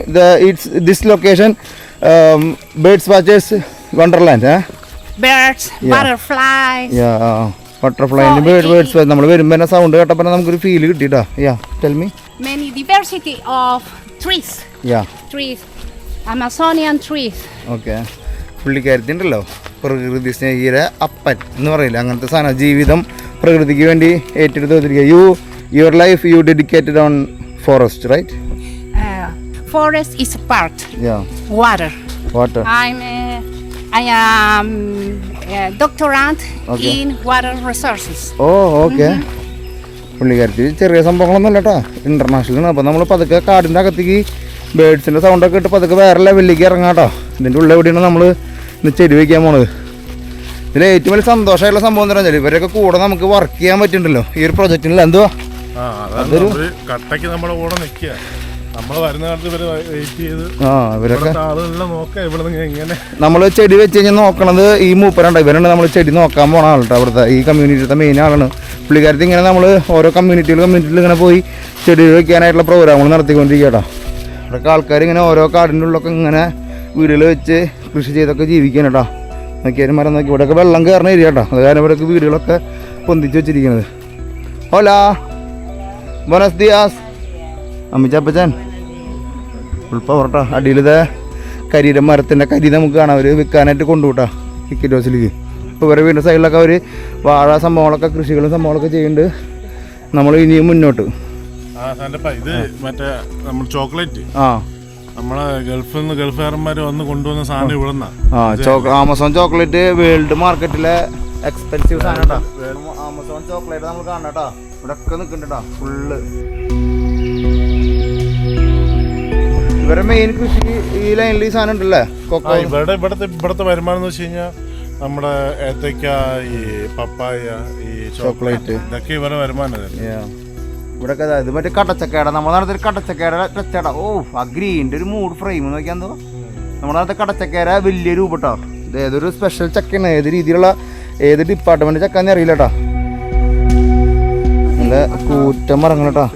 this location birds watchers wonderland. Birds, butterflies. ബട്ടർഫ്ലൈൻ്റെ ബേഡ്സ് നമ്മൾ വരുമ്പോൾ തന്നെ സൗണ്ട് കേട്ടപ്പോൾ നമുക്കൊരു ഫീൽ കിട്ടിയിട്ടാ. Yeah tell me. Many diversity of trees. Yeah Trees. Amazonian trees. Okay. പുള്ളിക്കാരത്തി ഉണ്ടല്ലോ പ്രകൃതി സ്നേഹിയുടെ അപ്പൻ എന്ന് പറയില്ല, അങ്ങനത്തെ സാധനം. ജീവിതം പ്രകൃതിക്ക് വേണ്ടി ഏറ്റെടുത്ത് വെച്ചിരിക്കുക. Your life you dedicated on forest, right? Forest is a part. Yeah. Water. Water. I am a doctorate Okay. in water resources. Okay. പുള്ളിക്കാരത്തി ചെറിയ സംഭവങ്ങളൊന്നും അല്ല കേട്ടോ, ഇൻ്റർനാഷണലാണ്. അപ്പോൾ നമ്മൾ പതുക്കെ കാടിൻ്റെ അകത്തേക്ക് ബേഡ്സിൻ്റെ സൗണ്ടൊക്കെ ഇട്ട് പതുക്കെ വേറെ ലെവലിലേക്ക് ഇറങ്ങാം കേട്ടോ. ഇതിൻ്റെ ഉള്ളിൽ എവിടെയാണ് നമ്മൾ ഇന്ന് ചെടി വയ്ക്കാൻ പോണത്. ഇതിൽ ഏറ്റവും വലിയ സന്തോഷമായിട്ടുള്ള സംഭവം എന്ന് പറഞ്ഞാൽ ഇവരൊക്കെ കൂടെ നമുക്ക് വർക്ക് ചെയ്യാൻ പറ്റുന്നുണ്ടല്ലോ ഈ ഒരു പ്രൊജക്റ്റിൽ. എന്തുവാ അതൊരു കട്ടയ്ക്ക് നമ്മുടെ കൂടെ നിൽക്കുക. നമ്മൾ വരുന്ന കാലത്ത് ഇവര് വെയിറ്റ് ചെയ്ത് ഇവരൊക്കെ ആളുകളെ നോക്കാം. ഇവിടെ എങ്ങനെ നമ്മൾ ചെടി വെച്ച് കഴിഞ്ഞാൽ നോക്കണത് ഈ മൂപ്പരുണ്ട്. ഇവരുണ്ട് നമ്മൾ ചെടി നോക്കാൻ പോണ ആളുണ്ട് അവിടുത്തെ ഈ കമ്മ്യൂണിറ്റിയുടെ മെയിൻ ആളാണ് പുള്ളിക്കാരത്തി. ഇങ്ങനെ നമ്മൾ ഓരോ കമ്മ്യൂണിറ്റിയിൽ ഇങ്ങനെ പോയി ചെടി വെക്കാനായിട്ടുള്ള പ്രോഗ്രാമുകൾ നടത്തിക്കൊണ്ടിരിക്കുക കേട്ടോ. ഇവിടെയൊക്കെ ആൾക്കാർ ഇങ്ങനെ ഓരോ കാടിൻ്റെ ഉള്ളിലൊക്കെ ഇങ്ങനെ വീടുകൾ വെച്ച് കൃഷി ചെയ്തൊക്കെ ജീവിക്കാൻ കേട്ടോ. നോക്കിയാലും മരം നോക്കി ഇവിടെയൊക്കെ വെള്ളം കയറുന്ന ഏരിയ കേട്ടോ. അത് കാരണം ഇവിടെയൊക്കെ വീടുകളൊക്കെ പൊന്തിച്ച് വെച്ചിരിക്കുന്നത്. ഹോലാ ബോനസ് ദിയാസ് അമ്മിച്ചപ്പച്ചൻ ഉൾപ്പവറട്ടോ. അടിയിലത്തെ കരിയുടെ മരത്തിൻ്റെ കരി നമുക്ക് കാണാം അവർ വിൽക്കാനായിട്ട് കൊണ്ടുപോട്ടാ ടിക്കറ്റ് ഹൗസിലേക്ക്. ഇപ്പോൾ ഇവരുടെ വീടിൻ്റെ സൈഡിലൊക്കെ അവർ വാഴ സംഭവങ്ങളൊക്കെ കൃഷികളും സംഭവങ്ങളൊക്കെ ചെയ്യുന്നുണ്ട്. നമ്മൾ ഇനിയും മുന്നോട്ട് ഇത് മറ്റേ നമ്മൾ ചോക്ലേറ്റ് നമ്മളെ ഗൾഫുകാരന്മാർ വന്ന് കൊണ്ടുവന്ന സാധനം ഇവിടെ ആമസോൺ ചോക്ലേറ്റ് വേൾഡ് മാർക്കറ്റിലെ എക്സ്പെൻസീവ് സാധനം കേട്ടോ. ആമസോൺ ചോക്ലേറ്റ് നമ്മൾ കാണണം കേട്ടോ. ഇവിടെ ഒക്കെ നിൽക്കുന്നുണ്ട് കേട്ടോ ഫുള്ള്. ഇവരുടെ മെയിൻ കൃഷി ഈ ലൈനിൽ ഈ സാധനം ഉണ്ടല്ലേ കൊക്കോ. ഇവിടുത്തെ വരുമാനം എന്ന് വെച്ച് കഴിഞ്ഞാൽ നമ്മുടെ ഏത്തക്ക, ഈ പപ്പായ, ഈ ചോക്ലേറ്റ്, ഇതൊക്കെ ഇവരുടെ വരുമാനം. ഇവിടെയൊക്കെ ഇത് മറ്റേ കടച്ചക്കട, നമ്മുടെ നാളത്തെ കടച്ചക്കട ടച്ചട. ഓ ആ ഗ്രീൻ്റെ ഒരു മൂഡ് ഫ്രെയിം നോക്കിയാൽ എന്തോ നമ്മുടെ നാളത്തെ കടച്ചക്കര വലിയ രൂപട്ടോ. ഇത് ഏതൊരു സ്പെഷ്യൽ ചക്കയാണ്, ഏത് രീതിയിലുള്ള ഏത് ഡിപ്പാർട്ട്മെന്റ് ചക്കാന്ന് അറിയില്ല കേട്ടോ. നല്ല കൂറ്റം മരങ്ങൾ കേട്ടോ.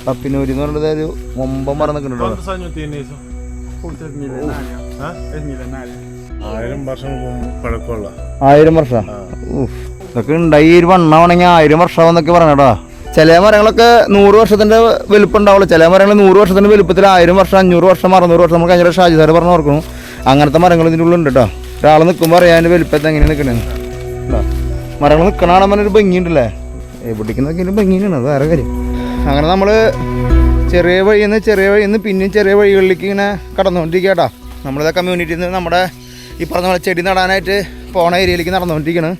കപ്പിനൂരി എന്ന് പറയുന്നത് ഒരു ഒമ്പം മരം നിൽക്കുന്നുണ്ടോ. 1000 വർഷം ഇതൊക്കെ ഉണ്ടായി ഒരു വണ്ണമാണെങ്കിൽ 1000 വർഷമാണെന്നൊക്കെ പറയണേട്ടാ. ചില മരങ്ങളൊക്കെ 100 വർഷത്തിൻ്റെ വലുപ്പം ഉണ്ടാവുള്ളൂ. ചില മരങ്ങൾ 100 വർഷത്തിൻ്റെ വലുപ്പത്തിൽ 1000 വർഷം, 500 വർഷം, 600 വർഷം. നമുക്ക് കഴിഞ്ഞ ഷാജി സാറ് പറഞ്ഞു ഓർക്കണം. അങ്ങനത്തെ മരങ്ങൾ ഇതിൻ്റെ ഉള്ളിൽ ഉണ്ട് കേട്ടോ. ഒരാൾ നിൽക്കുമ്പോൾ അറിയാൻ വലുപ്പത്തെ എങ്ങനെ നിൽക്കണേന്ന്. മരങ്ങൾ നിൽക്കണ ഒരു ഭംഗിയുണ്ടല്ലേ, എവിടേക്കുന്നൊക്കെ ഭംഗിയാണ്, അത് വേറെ കാര്യം. അങ്ങനെ നമ്മൾ ചെറിയ വഴിയിൽ നിന്ന് പിന്നെയും ചെറിയ വഴികളിലേക്ക് ഇങ്ങനെ കടന്നുകൊണ്ടിരിക്കുക കേട്ടോ. നമ്മളിതാ കമ്മ്യൂണിറ്റിയിൽ നിന്ന് നമ്മുടെ ഈ പറഞ്ഞ പോലെ ചെടി നടാനായിട്ട് പോണ ഏരിയയിലേക്ക് നടന്നുകൊണ്ടിരിക്കുകയാണ്.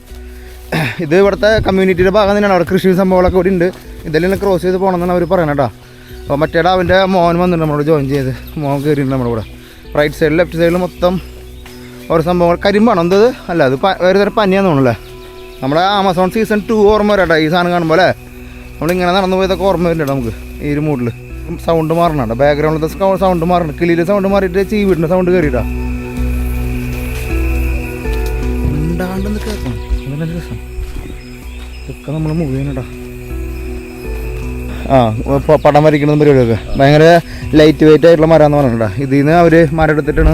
ഇത് ഇവിടുത്തെ കമ്മ്യൂണിറ്റിയുടെ ഭാഗം തന്നെയാണ്. അവിടെ കൃഷി സംഭവങ്ങളൊക്കെ ഇവിടെ ഉണ്ട്. ഇതെല്ലാം ക്രോസ് ചെയ്ത് പോകണമെന്നാണ് അവർ പറയണം കേട്ടോ. അപ്പോൾ മറ്റേടാ അവൻ്റെ മോൻ വന്നിട്ടുണ്ട് നമ്മളോട് ജോയിൻ ചെയ്ത്. മോൻ കയറിയിട്ടുണ്ട് നമ്മുടെ കൂടെ. റൈറ്റ് സൈഡിൽ ലെഫ്റ്റ് സൈഡിൽ മൊത്തം ഓരോ സംഭവങ്ങൾ. കരിമ്പാണോ എന്തത്? അല്ല, അത് വേറെ തരം പനിയാന്ന് തോന്നുന്നല്ലേ. നമ്മുടെ ആമസോൺ സീസൺ 2 ഓർമ്മ വരാട്ടോ ഈ സാധനം കാണുമ്പോൾ അല്ലേ. നമ്മളിങ്ങനെ നടന്നു പോയതൊക്കെ ഓർമ്മ വരുന്നുണ്ട് നമുക്ക് ഈ ഒരു മൂഡിൽ. സൗണ്ട് മാറണുണ്ട്, ബാക്ക്ഗ്രൗണ്ടിലത്തെ സൗണ്ട് മാറണം. കിളിയിലെ സൗണ്ട് മാറിയിട്ട് ചീവിടിൻ്റെ സൗണ്ട് കയറിയിട്ടാ. ഉണ്ടാണ്ടെന്ന് കേൾക്കണം, അതല്ല രസം. ഇതൊക്കെ നമ്മൾ മൂവ് ചെയ്യണട്ടാ. പടം വരയ്ക്കണതും പരിപാടിയൊക്കെ ഭയങ്കര ലൈറ്റ് വെയിറ്റ് ആയിട്ടുള്ള മരമെന്ന് പറഞ്ഞിട്ടാ. ഇതിൽ നിന്ന് അവർ മരം എടുത്തിട്ടാണ്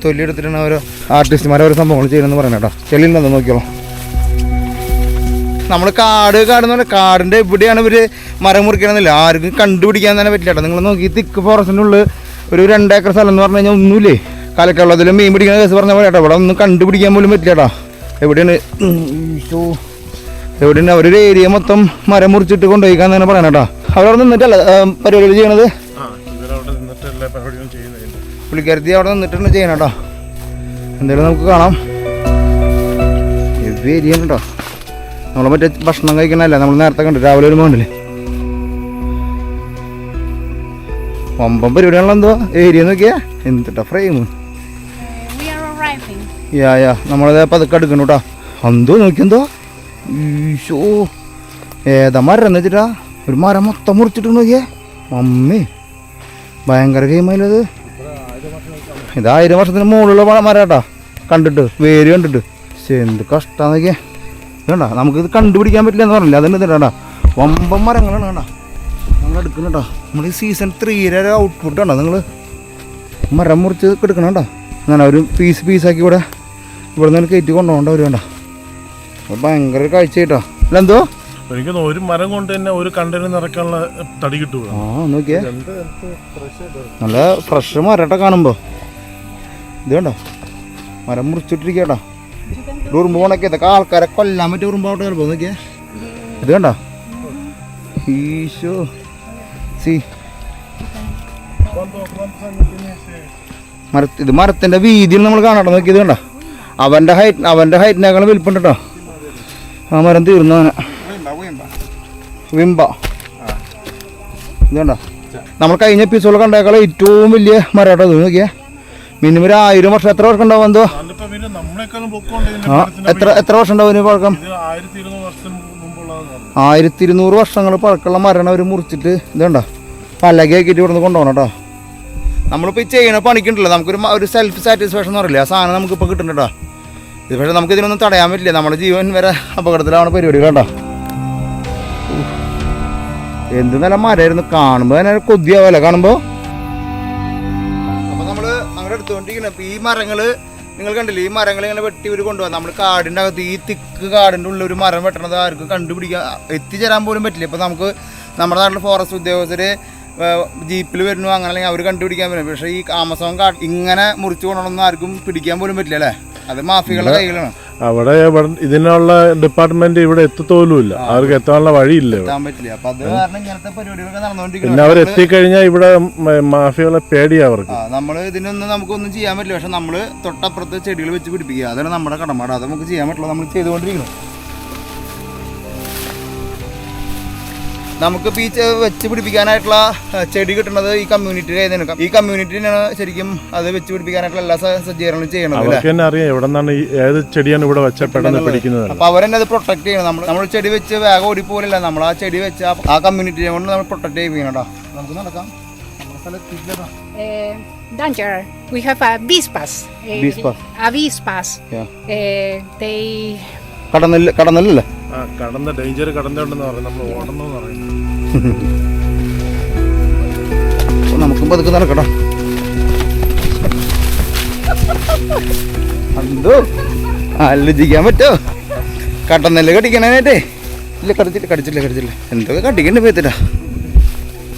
തൊലി എടുത്തിട്ടാണ് ഓരോ ആർട്ടിസ്റ്റ്മാർ ഓരോ സംഭവങ്ങൾ ചെയ്യണമെന്ന് പറയണേട്ടാ. ചെളിയുണ്ടെന്ന് നോക്കിയോളാം. നമ്മൾ കാടെന്ന് പറഞ്ഞാൽ കാടിൻ്റെ എവിടെയാണ് ഇവർ മരം മുറിക്കണമെന്നില്ല, ആർക്കും കണ്ടുപിടിക്കാൻ തന്നെ പറ്റില്ല കേട്ടോ. നിങ്ങൾ നോക്കി തിക്ക് ഫോറസ്റ്റിൻ്റെ ഉള്ളിൽ ഒരു 2 ഏക്കർ സ്ഥലം എന്ന് പറഞ്ഞു കഴിഞ്ഞാൽ ഒന്നുമില്ലേ. കലക്കുള്ളതിലും മീൻ പിടിക്കുന്ന കേസ് പറഞ്ഞ പോലെ കേട്ടോ. ഇവിടെ ഒന്നും കണ്ടുപിടിക്കാൻ പോലും പറ്റില്ല കേട്ടോ. എവിടെയാണ് അവരൊരു ഏരിയ മൊത്തം മരം മുറിച്ചിട്ട് കൊണ്ടുപോയിക്കാന്ന് തന്നെ പറയണം കേട്ടോ. അവരവിടെ നിന്നിട്ടല്ല പരിപാടികൾ ചെയ്യണത്. പുള്ളിക്കാരത്തി അവിടെ നിന്നിട്ടാണ് ചെയ്യണം കേട്ടോ. എന്തായാലും നമുക്ക് കാണാം. ഇത് ഏരിയ കേട്ടോ. നമ്മൾ മറ്റേ ഭക്ഷണം കഴിക്കണല്ലേ നമ്മൾ നേരത്തെ കണ്ടു രാവിലെ ഒരു മോണ്ടില്ലേ. ഒമ്പം പരിപാടിയാണല്ലോ. എന്തോ ഏരിയ നോക്കിയാ എന്തിട്ടാ ഫ്രെയിം. നമ്മളത് പതുക്കെ എടുക്കണം കേട്ടോ. എന്തോ നോക്കിയെന്തോ ഈശോ ഏതാ മരം എന്ന് വെച്ചിട്ടാ. ഒരു മരം മൊത്തം മുറിച്ചിട്ട് നോക്കിയേ മമ്മി. ഭയങ്കര ഗെയിമായില്ലത്. ഇത് 1000 വർഷത്തിന് മുകളിലുള്ള മരം കേട്ടാ. കണ്ടിട്ട് വേര് കണ്ടിട്ട് എന്ത് കഷ്ടാന്ന് നോക്കിയേ. വേണ്ട നമുക്കിത് കണ്ടുപിടിക്കാൻ പറ്റില്ല എന്ന് പറഞ്ഞില്ല. അതിൻ്റെ ഇതേട്ടാ ഒമ്പം മരങ്ങളാണ് കേട്ടോ നമ്മൾ എടുക്കണം കേട്ടോ. നമ്മൾ ഈ സീസൺ 3 ഔട്ട്പുട്ട് ഉണ്ടോ നിങ്ങൾ. മരം മുറിച്ച് എടുക്കണം കേട്ടോ. അങ്ങനെ ഒരു പീസാക്കി ഇവിടെ നിന്ന് കയറ്റി കൊണ്ടുപോകേണ്ട ഒരു വേണ്ട. ഭയങ്കര കാഴ്ച കേട്ടോ. ഇതെന്തോ എനിക്ക് ഒരു മരം കൊണ്ട് തന്നെ ഒരു കണ്ടെയ്നർ നിറക്കാനുള്ള തടി കിട്ടുക. ആ നോക്കിയേ, നല്ല ഫ്രഷ് മരട്ടെ കാണുമ്പോ. ഇത് കണ്ടോ മരം മുറിച്ചിട്ടിരിക്കട്ടോ. ഉറുമ്പ് പോണൊക്കെ ഇതൊക്കെ ആൾക്കാരെ കൊല്ലാൻ പറ്റിയ ഉറുമ്പോട്ട് ചിലപ്പോ. നോക്കിയേ ഇത് കണ്ടോ, ഈശോ സി ഇത് മരത്തിന്റെ വീതിയിൽ നമ്മൾ കാണാട്ടോ. നോക്കി ഇത് കണ്ടോ, അവന്റെ ഹൈറ്റിനേക്കാളും വലിപ്പുണ്ട് കേട്ടോ. ആ മരം തീർന്നു അവനെ. വിംബ ഇത് കണ്ടോ, നമ്മൾ കഴിഞ്ഞ എപ്പിസോഡിൽ കണ്ടേക്കാളും ഏറ്റവും വലിയ മരം കേട്ടോ. ഇത് നോക്കിയേ, മിനിമം ഒരു 1000 വർഷം. എത്ര വർഷം ഉണ്ടാവും എന്തോ? എത്ര വർഷം ഉണ്ടാവും ഇതിന് പഴക്കം? 1200 വർഷങ്ങൾ പഴക്കമുള്ള മരണം അവർ മുറിച്ചിട്ട് ഇതുണ്ടോ പലകയാക്കിയിട്ട് ഇവിടെ നിന്ന് കൊണ്ടുപോകണം കേട്ടോ. നമ്മളിപ്പോൾ ഈ ചെയ്യണ പണിക്കുണ്ടല്ലോ, നമുക്കൊരു സെൽഫ് സാറ്റിസ്ഫാക്ഷൻ എന്ന് പറയില്ല, ആ സാധനം നമുക്കിപ്പോൾ കിട്ടുന്നുണ്ട് കേട്ടോ. ഇത് പക്ഷേ നമുക്ക് ഇതിനൊന്നും തടയാൻ പറ്റില്ല, നമ്മുടെ ജീവൻ വരെ അപകടത്തിലാണ് പരിപാടി കേട്ടോ. എന്ത് നല്ല മരമായിരുന്നു, കാണുമ്പോൾ തന്നെ കൊതിയാവല്ലേ കാണുമ്പോൾ. അപ്പോൾ നമ്മൾ അങ്ങനെ എടുത്തുകൊണ്ടിരിക്കണം. അപ്പോൾ ഈ മരങ്ങൾ നിങ്ങൾ കണ്ടില്ലേ, ഈ മരങ്ങൾ ഇങ്ങനെ വെട്ടി ഒരു കൊണ്ടുപോകാം. നമ്മൾ കാടിൻ്റെ അകത്ത് ഈ തിക്ക് കാടിൻ്റെ ഉള്ളിൽ ഒരു മരം വെട്ടണത് ആർക്കും കണ്ടുപിടിക്കാൻ എത്തിച്ചേരാൻ പോലും പറ്റില്ല. ഇപ്പോൾ നമുക്ക് നമ്മുടെ നാട്ടിൽ ഫോറസ്റ്റ് ഉദ്യോഗസ്ഥർ ജീപ്പിൽ വരുന്നു, അങ്ങനെ അല്ലെങ്കിൽ അവർ കണ്ടുപിടിക്കാൻ പറ്റും. പക്ഷേ ഈ ആമസോൺ കാട് ഇങ്ങനെ മുറിച്ച് കൊണ്ടൊന്നും ആർക്കും പിടിക്കാൻ പോലും പറ്റില്ല അല്ലേ, അത് മാഫികളുടെ കൈകളാണ്. അവിടെ ഇതിനുള്ള ഡിപ്പാർട്ട്മെന്റ് ഇവിടെ എത്തത്തോലുമില്ല, അവർക്ക് എത്താനുള്ള വഴിയില്ല, എത്താൻ പറ്റില്ല. അപ്പൊ അത് കാരണം ഇങ്ങനത്തെ പരിപാടികളൊക്കെ നടന്നുകൊണ്ടിരിക്കുന്നത്. പിന്നെ അവർ എത്തിക്കഴിഞ്ഞാൽ ഇവിടെ മാഫികളെ പേടിയാ അവർക്ക്. നമ്മൾ ഇതിനൊന്നും നമുക്കൊന്നും ചെയ്യാൻ പറ്റില്ല. പക്ഷെ നമ്മൾ തൊട്ടപ്പുറത്ത് ചെടികൾ വെച്ച് പിടിപ്പിക്കുക, അതാണ് നമ്മുടെ കടമ. അത് നമുക്ക് ചെയ്യാൻ പറ്റില്ല, നമ്മൾ ചെയ്തുകൊണ്ടിരിക്കണം. നമുക്ക് ഈ വെച്ച് പിടിപ്പിക്കാനായിട്ടുള്ള ചെടി കിട്ടുന്നത് ഈ കമ്മ്യൂണിറ്റിയുടെ കയ്യിൽ. ഈ കമ്മ്യൂണിറ്റിനാണ് ശരിക്കും അത് വെച്ച് പിടിപ്പിക്കാനായിട്ടുള്ള എല്ലാ സജ്ജീകരണങ്ങളും ചെയ്യണത്. അവർക്ക് തന്നെ അറിയാം എവിടെ നിന്നാണ് ഏത് ചെടിയാണ് ഇവിടെ വെച്ചപ്പെടുന്നത് പിടിക്കുന്നത്. അപ്പൊ അവരെന്നെ അത് പ്രൊട്ടക്ട് ചെയ്യണം. നമ്മൾ ചെടി വെച്ച് വേഗം ഓടിപ്പോലില്ല, നമ്മൾ ആ ചെടി വെച്ച് ആ കമ്മ്യൂണിറ്റിയെ കൊണ്ട് നമ്മൾ പ്രൊട്ടക്ട് ചെയ്യണം കേട്ടോ. നമുക്ക് നടക്കാം. Danger. We have avispas. Avispas. They. കടന്നല്ലേ? കടന്ന ഡേഞ്ചർ കടന്നുണ്ടെന്ന് പറയും, നമ്മൾ ഓടണമെന്ന് പറയുന്നത്. നമുക്കും പതുക്കെ നടക്കട്ടോ. എന്തോ ആലോചിക്കാൻ പറ്റോ? കടന്നല്ലേ കടിക്കണേറ്റേ? ഇല്ല, കടിച്ചില്ല. എന്തൊക്കെ കടിക്കണ്ടേ പേത്തിട്ടാ.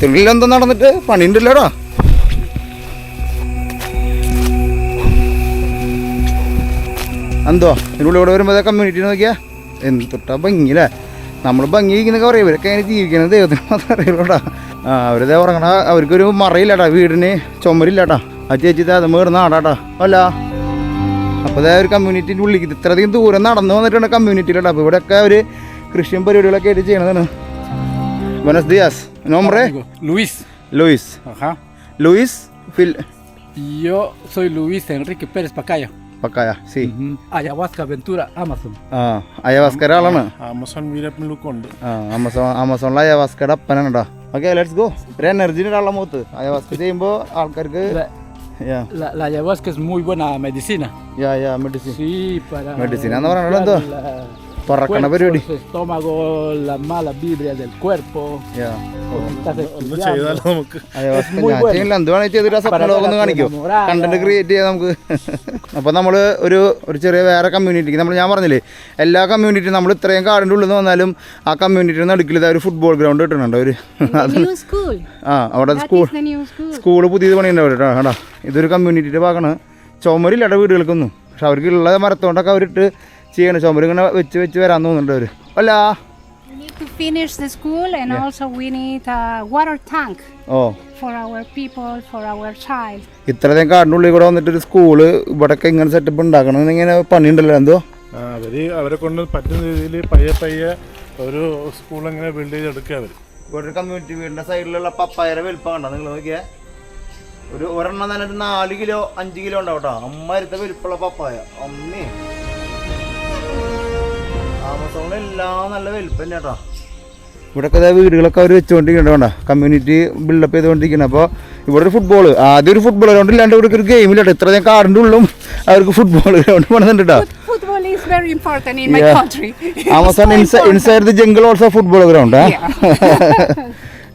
തൊഴിലെന്തോ നടന്നിട്ട് പണിയുണ്ടല്ലോടാ. എന്തോ ഇതിനുള്ളിൽ ഇവിടെ വരുമ്പോൾ കമ്മ്യൂണിറ്റി നോക്കിയാ എന്ത് തൊട്ടാ ഭംഗിയില്ലേ. നമ്മൾ ഭംഗിക്കുന്നൊക്കെ പറയും, ഇവരൊക്കെ അങ്ങനെ ജീവിക്കുന്നത് ദൈവത്തിന് മാത്രമേ അറിയുള്ളൂടാ. അവരിതേ ഉറങ്ങണ, അവർക്കൊരു മറയില്ലാട്ടാ, വീടിന് ചുമരില്ലാട്ടാ. ആ ചേച്ചി അത് മേടുന്ന ആടാട്ടാ അല്ല. അപ്പോൾ അതേ ഒരു കമ്മ്യൂണിറ്റിൻ്റെ ഉള്ളിൽ ഇത്രയധികം ദൂരം നടന്നു വന്നിട്ടുണ്ട് കമ്മ്യൂണിറ്റിയിലാട്ടാ. അപ്പോൾ ഇവിടെയൊക്കെ അവർ കൃഷിയും പരിപാടികളൊക്കെ ആയിട്ട് ചെയ്യണതാണ്. Buenos días. ¿Nombre? Luis. Ajá. Luis. Yo soy Luis Enrique Pérez Pacaya. Pacaya, sí. Ayahuasca Aventura, Amazon. അയവാസ്കര ആളാണ്. ആമസോൺ വീരപ്പൻ ലുക്കുണ്ട്. ആമസോണിലെ അയവാസ്കയുടെ അപ്പനാണ് കേട്ടോ. Okay, let's go. ഒരു എനർജിയുടെ ആളുടെ മുഖത്ത് അയവാസ്ക ചെയ്യുമ്പോൾ ആൾക്കാർക്ക്. La ayahuasca es muy buena medicina. Medicine. Sí, para. Medicine എന്ന് പറയണത് എന്തോ പറക്കണ പരിപാടി. Estómago, la mala vibra del cuerpo. ഒന്ന് ചെയ്താലോ നമുക്ക്. ചെയ്യില്ല, എന്ത് വേണമെങ്കിൽ ചെയ്തിട്ട് സ്വപ്നലോകം ഒന്ന് കാണിക്കോ, കണ്ടന്റ് ക്രിയേറ്റ് ചെയ്യാം നമുക്ക്. അപ്പോൾ നമ്മൾ ഒരു ചെറിയ വേറെ കമ്മ്യൂണിറ്റിക്ക് ഞാൻ പറഞ്ഞില്ലേ, എല്ലാ കമ്മ്യൂണിറ്റിയും നമ്മൾ ഇത്രയും കാടിൻ്റെ ഉള്ളിൽ നിന്ന് വന്നാലും ആ കമ്മ്യൂണിറ്റിയുടെ നടുക്കിൽ ഒരു ഫുട്ബോൾ ഗ്രൗണ്ട് കിട്ടുന്നുണ്ട്. ഒരു അവിടെ സ്കൂള് പുതിയത് പണിയുണ്ട് അവിടെ കേട്ടോ. ഇതൊരു കമ്മ്യൂണിറ്റിയുടെ ഭാഗമാണ്. ചുമരില്ലാട്ട വീടുകൾക്കൊന്നും, പക്ഷെ അവർക്കുള്ള മരത്തോണ്ടൊക്കെ അവരിട്ട് ചെയ്യണം. ചുമര് ഇങ്ങനെ വെച്ച് വരാൻ തോന്നുന്നുണ്ട് അവർ. അല്ല, we need to finish the school and also we need a water tank for our people, for our child. ഇത്രയും കാടിനുള്ളിൽ കൂടെ വന്നിട്ട് ഒരു സ്കൂള് ഇവിടെയൊക്കെ ഇങ്ങനെ സെറ്റപ്പ് ഉണ്ടാക്കണം, ഇങ്ങനെ പണിയുണ്ടല്ലോ എന്തോ. അവരെ കൊണ്ട് പറ്റുന്ന രീതിയിൽ പയ്യെ ഒരു സ്കൂൾ എങ്ങനെ ബിൽഡ് ചെയ്തെടുക്കുക. അവർ ഇവിടെ ഒരു കമ്മ്യൂണിറ്റി വീടിന്റെ സൈഡിലുള്ള പപ്പായയുടെ വലിപ്പം കണ്ടോ നിങ്ങൾ നോക്കിയാൽ. ഒരെണ്ണം തന്നെ 4 കിലോ 5 കിലോ ഉണ്ടാവും കേട്ടോ. അമ്മരത്തെ വലിപ്പമുള്ള പപ്പായ. അമ്മേ, ആമസോണിലെല്ലാം നല്ല വലിപ്പം തന്നെ കേട്ടോ. ഇവിടെയൊക്കെ വീടുകളൊക്കെ അവർ വെച്ചുകൊണ്ടിരിക്കുന്നുണ്ട് വേണ്ട, കമ്മ്യൂണിറ്റി ബിൽഡപ്പ് ചെയ്തുകൊണ്ടിരിക്കുന്നത്. അപ്പോൾ ഇവിടെ ഒരു ഫുട്ബോൾ, ആദ്യം ഒരു ഫുട്ബോൾ ഗ്രൗണ്ട് ഇല്ലാണ്ട് ഇവിടെ ഒരു ഗെയിമില്ല കേട്ടോ. ഇത്രയും കാടിൻ്റെ ഉള്ളും അവർക്ക് ഫുട്ബോൾ ഗ്രൗണ്ട് പണിതുണ്ട് കേട്ടോ. Very important in my country. Amazon inside the jungle also football ground.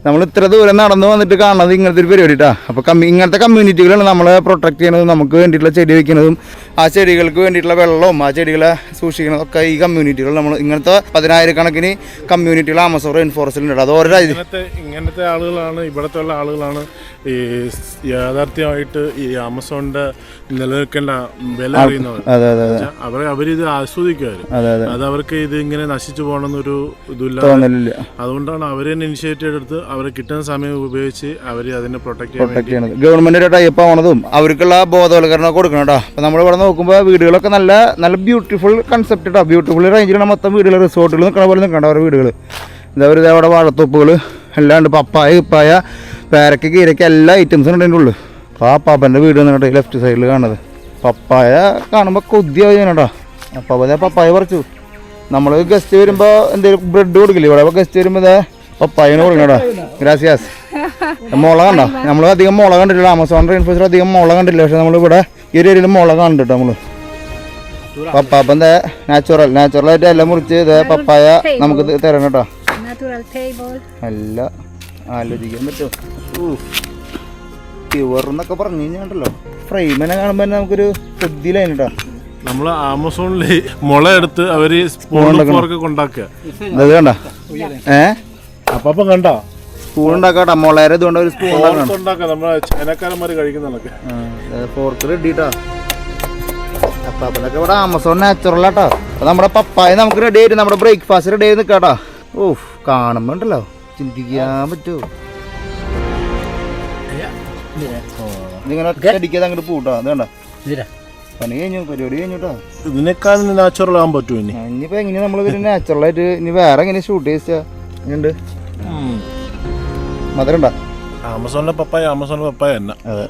നമ്മൾ ഇത്ര ദൂരം നടന്നു വന്നിട്ട് കാണുന്നത് ഇങ്ങനത്തെ ഒരു പരിപാടി കേട്ടോ. അപ്പോൾ ഇങ്ങനത്തെ കമ്മ്യൂണിറ്റികളാണ് നമ്മളെ പ്രൊട്ടക്ട് ചെയ്യണതും നമുക്ക് വേണ്ടിയിട്ടുള്ള ചെടി വയ്ക്കുന്നതും ആ ചെടികൾക്ക് വേണ്ടിയിട്ടുള്ള വെള്ളവും ആ ചെടികളെ സൂക്ഷിക്കുന്നതൊക്കെ ഈ കമ്മ്യൂണിറ്റികൾ നമ്മൾ ഇങ്ങനത്തെ 10,000-കണക്കിന് കമ്മ്യൂണിറ്റികൾ ആമസോൺ റെയിൻ ഫോറസ്റ്റിലുണ്ട്. അത് ഓരോ ഇങ്ങനത്തെ ആളുകളാണ് ഇവിടത്തെ ഉള്ള ആളുകളാണ് ഈ യാഥാർത്ഥ്യമായിട്ട് ഈ ആമസോണിന്റെ നിലനിൽക്കേണ്ട വില അറിയുന്നവർ. അവരിത് ആസ്വദിക്കുമായിരുന്നു. അത് അവർക്ക് ഇത് ഇങ്ങനെ നശിച്ചു പോകണമെന്നൊരു ഇതില്ല. അതുകൊണ്ടാണ് അവർ തന്നെ ഇനിഷ്യേറ്റീവ് എടുത്ത് അവർ കിട്ടുന്ന സമയം ഉപയോഗിച്ച് അവർ അതിനെ പ്രൊട്ടക്ട് ചെയ്യണം. ഗവൺമെന്റ് ടൈപ്പ് ആവണതും അവർക്കുള്ള ബോധവൽക്കരണം കൊടുക്കണം കേട്ടോ. അപ്പോൾ നമ്മളിവിടെ നോക്കുമ്പോൾ വീടുകളൊക്കെ നല്ല നല്ല ബ്യൂട്ടിഫുൾ കൺസെപ്റ്റ് കേട്ടോ. ബ്യൂട്ടിഫുൾ റേഞ്ചിലാണ് മൊത്തം വീടുകൾ, റിസോർട്ടുകൾ നിൽക്കണ പോലെ നിൽക്കണ്ട ഓരോ വീടുകൾ. ഇതവർ അവിടെ വാഴത്തോപ്പുകൾ എല്ലാം ഉണ്ട്. പപ്പായ ഇപ്പായ പേരയ്ക്ക് കീരയ്ക്ക് എല്ലാ ഐറ്റംസും ഉണ്ട് അതിൻ്റെ ഉള്ളു. അപ്പോൾ ആ പാപ്പൻ്റെ വീട് നിന്നിട്ട് ലെഫ്റ്റ് സൈഡിൽ കാണുന്നത് പപ്പായ കാണുമ്പോൾ കൊതിയാവും കേട്ടോ. അപ്പോൾ അതേ പപ്പായ പറിച്ചു. നമ്മൾ ഗസ്റ്റ് വരുമ്പോൾ എന്തെങ്കിലും ബ്രെഡ് കൊടുക്കില്ലേ ഇവിടെ. അപ്പോൾ ഗസ്റ്റ് വരുമ്പോൾ ഇതേ പപ്പായന് കൊടുക്കണോ. ഗ്രാസിയാസ്. മുള കണ്ടോ? നമ്മൾ അധികം മുള കണ്ടിട്ടില്ല. ആമസോൺ റെയിൻ ഫോറസ്റ്റിൽ അധികം മുള കണ്ടിട്ടില്ല. പക്ഷെ നമ്മളിവിടെ ഈ ഒരു ഏരിയയിൽ മുള കണ്ടിട്ടോ നമ്മൾ. പപ്പാപ്പം ഇതേ നാച്ചുറലായിട്ട് എല്ലാം മുറിച്ച് ഇതേ പപ്പായ നമുക്ക് തരണം കേട്ടോ. എല്ലാം ആലോചിക്കാൻ പറ്റുമോ? പ്യുവർ എന്നൊക്കെ പറഞ്ഞു കഴിഞ്ഞാണ്ടല്ലോ ഫ്രെയിമിനെ കാണുമ്പോൾ തന്നെ നമുക്കൊരു കൊതിയിലായി കേട്ടോ. നമ്മൾ ആമസോണിൽ മുള എടുത്ത് അവര് സ്പൂണൊക്കെ കൊണ്ടാക്കുക. അത് കണ്ട അപ്പം കണ്ട സ്പൂൺ ഉണ്ടാക്കാട്ടോ. മുളേരെ ഇതുകൊണ്ട് ഒരു സ്പൂൺ ഉണ്ടാക്കാം. നമ്മളെ ചൈനക്കാരന്മാര് കഴിക്കുന്നതൊക്കെ ഫോർക്ക് റെഡിട്ടാ. അപ്പൊ അതൊക്കെ ഇവിടെ ആമസോൺ നാച്ചുറൽ ആട്ടോ. അപ്പൊ നമ്മുടെ പപ്പായ നമുക്ക് റെഡി ആയിട്ട് നമ്മുടെ ബ്രേക്ക്ഫാസ്റ്റ് റെഡി ആയി നിൽക്കാട്ടോ. ഓഹ് കാണുമ്പോ ഉണ്ടല്ലോ ചിന്തിക്കാൻ പറ്റുമോ? ഇതിങ്ങനെ അടിക്കാതെ അങ്ങോട്ട് പോട്ടോ. അത് വേണ്ട പണി കഴിഞ്ഞു, പരിപാടി കഴിഞ്ഞുട്ടോ. ഇതിനേക്കാളും നാച്ചുറൽ ആകാൻ പറ്റുമോ? ഇനിയിപ്പോ എങ്ങനെ നമ്മള് നാച്ചുറലായിട്ട് ഇനി വേറെ എങ്ങനെ ഷൂട്ട് ചെയ്യാ? ഇങ്ങണ്ട് മധുരണ്ടാ? ആമസോണിലെ പപ്പായ തന്നെ. അതെ.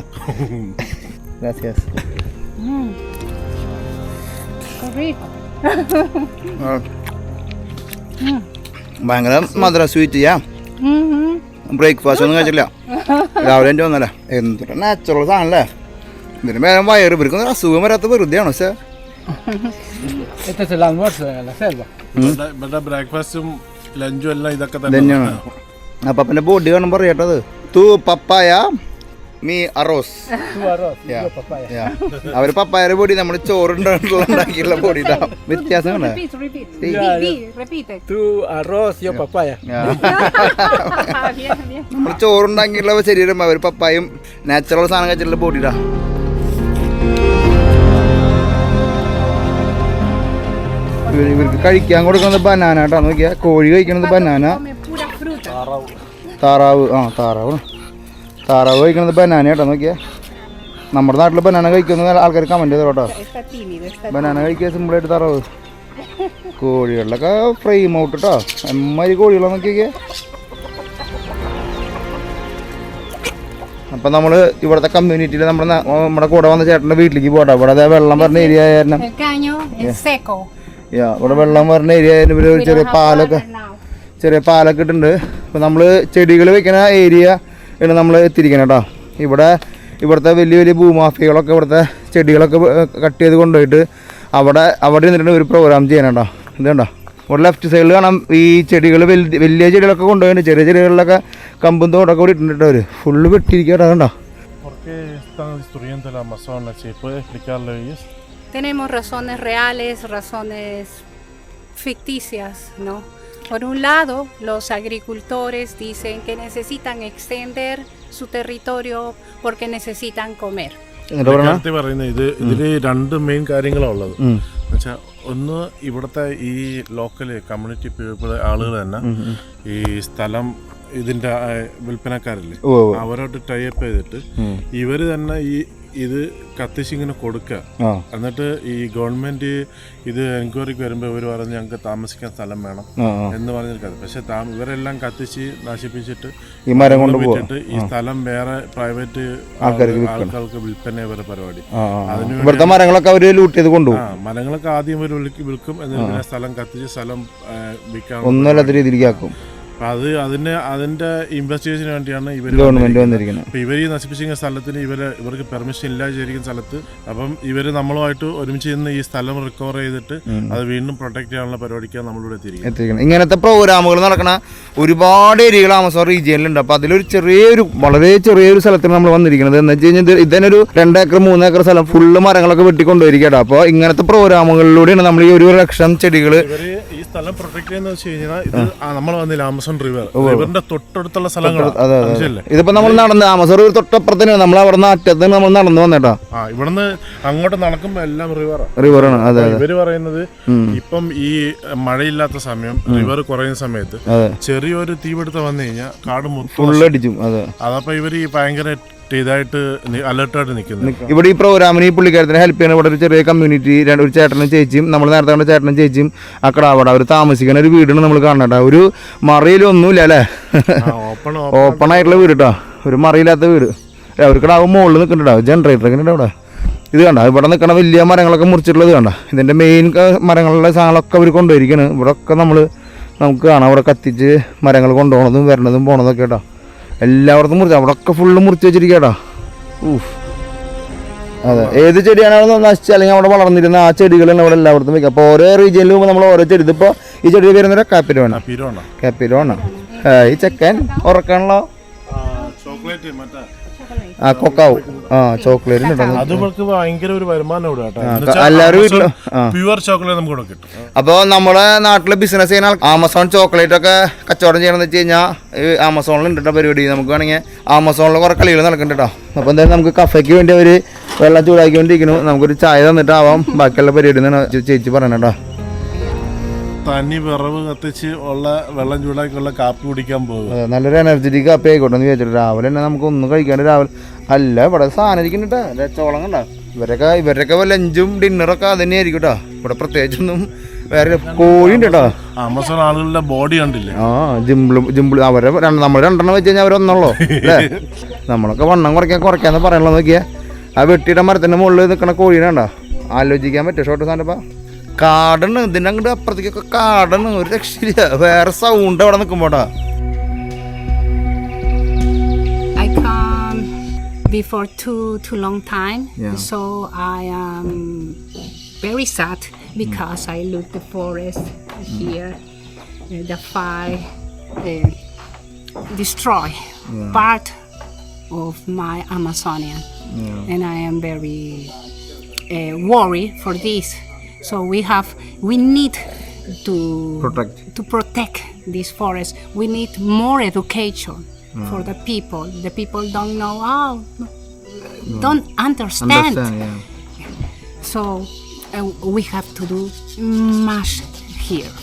ഭയങ്കര മധുരം സ്വീറ്റ് ചെയ്യാം. ബ്രേക്ക്ഫാസ്റ്റ് ഒന്നും കഴിച്ചില്ല, രാവിലെ എൻ്റെ വന്നല്ലേ. എന്തൊരു നാച്ചുറൽ സാധനല്ലേ. ഇതിന് വേഗം വയറ് ഇവർക്കൊന്നും അസുഖം വരാത്ത വെറുതെയാണോ? പക്ഷേ ബ്രേക്ക്ഫാസ്റ്റും ലഞ്ചും എല്ലാം ഇതൊക്കെ തന്നെയാണ്. അപ്പൊ പിന്നെ ബോഡി കാണുമ്പോൾ പറയട്ടത് തൂ പപ്പായ മീ അറോസ്. അവര് പപ്പായയുടെ പൊടി നമ്മള് ചോറുണ്ടാക്കിയുള്ള പൊടി വ്യത്യാസം. നമ്മള് ചോറുണ്ടാക്കിയുള്ള ശരീരം അവര് പപ്പായും നാച്ചുറൽ സാധനം കഴിച്ചിട്ടുള്ള പൊടിയിടാ. ഇവർക്ക് കഴിക്കാൻ കൊടുക്കുന്നത് ബനാന കേട്ടോ. നോക്കിയാ കോഴി കഴിക്കണത് ബനാന, താറാവ് കഴിക്കണത് ബനാന കേട്ടോ. നോക്കിയാ നമ്മുടെ നാട്ടിൽ ബനാന കഴിക്കുന്ന ആൾക്കാർ കമന്റ് ചെയ്തോ കേട്ടോ. ബനാന കഴിക്കുക സിമ്പിളായിട്ട് താറാവ്. കോഴികളിലൊക്കെ ഫ്രെയിം ഔട്ട് കേട്ടോ. എമ്മാതിരി കോഴികളെ നോക്കിയൊക്കെ. അപ്പം നമ്മൾ ഇവിടുത്തെ കമ്മ്യൂണിറ്റിയിൽ നമ്മുടെ കൂടെ വന്ന ചേട്ടൻ്റെ വീട്ടിലേക്ക് പോകട്ടോ. ഇവിടെ അതേ വെള്ളം പറഞ്ഞ ഏരിയ ആയിരുന്നു. ഇവിടെ വെള്ളം പറഞ്ഞ ഏരിയ ആയിരുന്നു. പിന്നെ ഒരു ചെറിയ പാലൊക്കെ ഇട്ടുണ്ട്. അപ്പോൾ നമ്മൾ ചെടികൾ വെക്കുന്ന ഏരിയ ആണ് നമ്മൾ എത്തിയിരിക്കണം കേട്ടോ. ഇവിടുത്തെ വലിയ വലിയ ഭൂമാഫികളൊക്കെ ഇവിടുത്തെ ചെടികളൊക്കെ കട്ട് ചെയ്ത് കൊണ്ടുപോയിട്ട് അവിടെ നിന്നിട്ട് ഒരു പ്രോഗ്രാം ചെയ്യണം കേട്ടോ. ഇത് കണ്ടോ, ഇവിടെ ലെഫ്റ്റ് സൈഡിൽ കാണാം ഈ ചെടികൾ വലിയ ചെടികളൊക്കെ കൊണ്ടുപോയിട്ട് ചെറിയ ചെടികളിലൊക്കെ കമ്പും തോടൊക്കെ കൂടി ഇട്ടിട്ട് അവർ ഫുള്ള് വെട്ടിയിരിക്കട്ടോ. കണ്ടോ? Tenemos razones reales, razones ficticias, ¿no? Por un lado, los agricultores dicen que necesitan extender su territorio porque necesitan comer. ഇതില് രണ്ട് മെയിൻ കാര്യങ്ങളാണ് ഉള്ളത്. എന്നുവെച്ചാൽ ഒന്ന്, ഇവിടുത്തെ ഈ ലോക്കൽ കമ്മ്യൂണിറ്റി പീപ്പിൾ ആളുകൾ തന്നെ ഈ സ്ഥലം ഇതിന്റെ വിൽപ്പനക്കാരില്ലേ അവരോട്ട് ടൈപ്പ് ചെയ്തിട്ട് ഇവര് തന്നെ ഇത് കത്തിച്ചിങ്ങനെ കൊടുക്കുക. എന്നിട്ട് ഈ ഗവൺമെന്റ് ഇത് എൻക്വയറിക്ക് വരുമ്പോൾ ഇവർ പറഞ്ഞ് ഞങ്ങൾക്ക് താമസിക്കാൻ സ്ഥലം വേണം എന്ന് പറഞ്ഞിരിക്കുന്നത്. പക്ഷെ ഇവരെല്ലാം കത്തിച്ച് നശിപ്പിച്ചിട്ട് ഈ മരം കൊണ്ടുപോയിട്ട് ഈ സ്ഥലം വേറെ പ്രൈവറ്റ് ആൾക്കാർക്ക് വിൽപ്പന ഇവരുടെ പരിപാടി. ഇവിടുത്തെ മരങ്ങളൊക്കെ അവര് ലൂട്ട് ചെയ്ത് കൊണ്ടുപോകും. മരങ്ങളൊക്കെ ആദ്യം ഇവർ വിൽക്കും, എന്നിട്ട് സ്ഥലം കത്തിച്ച് സ്ഥലം വിൽക്കാൻ ഒന്നുമല്ലാത്ത രീതിയിലേക്ക് ആക്കും. അതിന്റെ ഇൻവെസ്റ്റിഗേഷന് വേണ്ടിയാണ് ഗവൺമെന്റ് വന്നിരിക്കുന്നത്. അപ്പൊ ഇവർ ഈ നശിപ്പിച്ചിരിക്കുന്ന സ്ഥലത്തിന് ഇവർക്ക് പെർമിഷൻ ഇല്ലാതിരിക്കുന്ന സ്ഥലത്ത് അപ്പം ഇവര് നമ്മളുമായിട്ട് ഒരുമിച്ച് നിന്ന് ഈ സ്ഥലം റിക്കവർ ചെയ്തിട്ട് അത് വീണ്ടും പ്രൊട്ടക്ട് ചെയ്യാനുള്ള പരിപാടിക്കാണ് നമ്മളിവിടെ എത്തിയിരിക്കുന്നത്. ഇങ്ങനത്തെ പ്രോഗ്രാമുകൾ നടക്കണ ഒരുപാട് ഏരിയകൾ ആമസോൺ റീജിയനിലുണ്ട്. അപ്പൊ അതിലൊരു വളരെ ചെറിയൊരു സ്ഥലത്താണ് നമ്മൾ വന്നിരിക്കുന്നത്. എന്ന് വെച്ച് കഴിഞ്ഞാൽ ഇതിനൊരു 2 ഏക്കർ 3 ഏക്കർ സ്ഥലം ഫുള്ള് മരങ്ങളൊക്കെ വെട്ടിക്കൊണ്ടുപോയിരിക്കട്ടോ. അപ്പോൾ ഇങ്ങനത്തെ പ്രോഗ്രാമുകളിലൂടെയാണ് നമ്മൾ ഈ 1 ലക്ഷം ചെടികൾ ഈ സ്ഥലം പ്രൊട്ടക്ട് ചെയ്യുന്ന വെച്ച് കഴിഞ്ഞാൽ ഇത് നമ്മൾ വന്നില്ല ആമസോൺ റിവറിന്റെ തൊട്ടടുത്തുള്ള സ്ഥലങ്ങളാണ്. ഇതിപ്പോ നമ്മൾ നടന്ന് ആമസോൺ റിവർ തൊട്ടപ്പുറത്തന്നെ നമ്മൾ അവിടെ നിന്ന് അറ്റത്ത് നമ്മൾ നടന്നു വന്നേട്ടാ. ഇവിടുന്ന് അങ്ങോട്ട് നടക്കുമ്പോ എല്ലാം റിവറാണ്. അതെ, ഇവര് പറയുന്നത് ഇപ്പം ഈ മഴയില്ലാത്ത സമയം റിവർ കുറയുന്ന സമയത്ത് ചെറിയൊരു തീപിടുത്തം വന്നു കഴിഞ്ഞാൽ കാട് ഫുള്ളടിച്ചും. അതപ്പോ ഇവര് ഭയങ്കര ഇതായിട്ട് അലർട്ടായിട്ട് നിൽക്കുന്നു. ഇവിടെ ഈ പ്രോഗ്രാമിന് ഈ പുള്ളിക്കാരത്തിന് ഹെൽപ്പ് ചെയ്യുന്ന ഇവിടെ ഒരു ചെറിയ കമ്മ്യൂണിറ്റി, ഒരു ചേട്ടനും ചേച്ചിയും, നമ്മൾ നേരത്തെ കണ്ട ചേട്ടനും ചേച്ചിയും അക്കടെ അവിടെ അവർ താമസിക്കുന്ന ഒരു വീടാണ് നമ്മൾ കാണണ്ട. ഒരു മറയിലൊന്നുമില്ല അല്ലേ, ഓപ്പൺ ആയിട്ടുള്ള വീട് കേട്ടോ, ഒരു മറയില്ലാത്ത വീട്. അവർക്കിടാവും മുകളിൽ നിൽക്കുന്നുണ്ടാവും ജനറേറ്ററൊക്കെ ഉണ്ട് അവിടെ. ഇത് കണ്ട ഇവിടെ നിൽക്കണ വലിയ മരങ്ങളൊക്കെ മുറിച്ചിട്ടുള്ളത് കണ്ട. ഇതിൻ്റെ മെയിൻ മരങ്ങളുള്ള സാധനങ്ങളൊക്കെ അവർ കൊണ്ടുപോയിരിക്കണം. ഇവിടെ ഒക്കെ നമുക്ക് കാണാം അവിടെ കത്തിച്ച് മരങ്ങൾ കൊണ്ടുപോകണതും വരണതും പോണതൊക്കെ കേട്ടോ. എല്ലായിടത്തും മുറിച്ച് അവിടെ ഒക്കെ ഫുള്ള് മുറിച്ച് വെച്ചിരിക്കട്ടോ. അതെ, ഏത് ചെടിയാണോ നശിച്ച് അല്ലെങ്കിൽ അവിടെ വളർന്നിരുന്ന ആ ചെടികളാണ് അവിടെ എല്ലായിടത്തും വെക്കുക. അപ്പോൾ ഓരോ റീജിയനിൽ പോകുമ്പോൾ നമ്മൾ ഓരോ ചെടി, ഇതിപ്പോൾ ഈ ചെടി വരുന്നത് കാപ്പിരോ ആണ്. ഈ ചെക്കൻ ഉറക്കാണല്ലോ, കൊക്കാവും. ചോക്ലേറ്റ് ഭയങ്കര ഒരു വരുമാനം എല്ലാവരും വീട്ടിലും പ്യുവർ ചോക്ലേറ്റ് നമുക്ക് ഇവിടെ കിട്ടും. അപ്പോൾ നമ്മുടെ നാട്ടിൽ ബിസിനസ് ചെയ്യുന്ന ആമസോൺ ചോക്ലേറ്റ് ഒക്കെ കച്ചവടം ചെയ്യണമെന്ന് വെച്ച് കഴിഞ്ഞാൽ ആമസോണിൽ ഉണ്ട് പരിപാടി. നമുക്ക് വേണമെങ്കിൽ ആമസോണിൽ കുറേ കളികൾ നടക്കുന്നുണ്ട് കേട്ടോ. അപ്പോൾ എന്തായാലും നമുക്ക് കഫയ്ക്ക് വേണ്ടി അവർ വെള്ളം ചൂടാക്കിക്കൊണ്ടിരിക്കുന്നു. നമുക്കൊരു ചായ തന്നിട്ടാവാം ബാക്കിയുള്ള പരിപാടി എന്നാണ് ചേച്ചി പറയണം കേട്ടോ. തനി വിറവ് കത്തിച്ച് ഉള്ള വെള്ളം ചൂടാക്കിയുള്ള കാപ്പി കുടിക്കാൻ പോകും. നല്ലൊരു എനർജറ്റിക് കാപ്പി ആയിക്കോട്ടെ എന്ന് വിചാരിച്ചിട്ട് രാവിലെ തന്നെ നമുക്ക് ഒന്നും കഴിക്കാണ്ട് രാവിലെ അല്ല ഇവിടെ സാധനം ഇരിക്കുന്നുണ്ട് രച്ചോളം കണ്ട. ഇവരൊക്കെ ലഞ്ചും ഡിന്നറൊക്കെ അത് തന്നെ ആയിരിക്കും കേട്ടോ. ഇവിടെ പ്രത്യേകിച്ചൊന്നും വേറെ കോഴി ഉണ്ട് കേട്ടോ. ആമസോൺ ആളുകളുടെ ബോഡി കണ്ടില്ലേ, ജിമ്പിൾ അവരെ നമ്മൾ 2 വെച്ച് കഴിഞ്ഞാൽ അവരൊന്നുള്ളൂ അല്ലേ. നമ്മളൊക്കെ വണ്ണം കുറയ്ക്കാന്ന് പറയണല്ലോ. നോക്കിയാ ആ വെട്ടിയുടെ മരത്തിന്റെ മുകളിൽ നിൽക്കണ കോഴീനെ കണ്ടോ, ആലോചിക്കാൻ പറ്റും. ഷോർട്ട് സാധനം കാടാണ്, ഇതിൻ്റെ അങ്ങോട്ട് അപ്പുറത്തേക്കൊക്കെ കാടാണ്, ഒരു രക്ഷയില്ല. വേറെ സൗണ്ട് അവിടെ നിൽക്കുമ്പോട്ടാ. I come before too long time, so I am very sad because I look the forest here, the fire destroy part of my Amazonian, and I am very worried for this. So we need to protect this forest. We need more education for the people. The people don't know don't understand. So we have to do much here.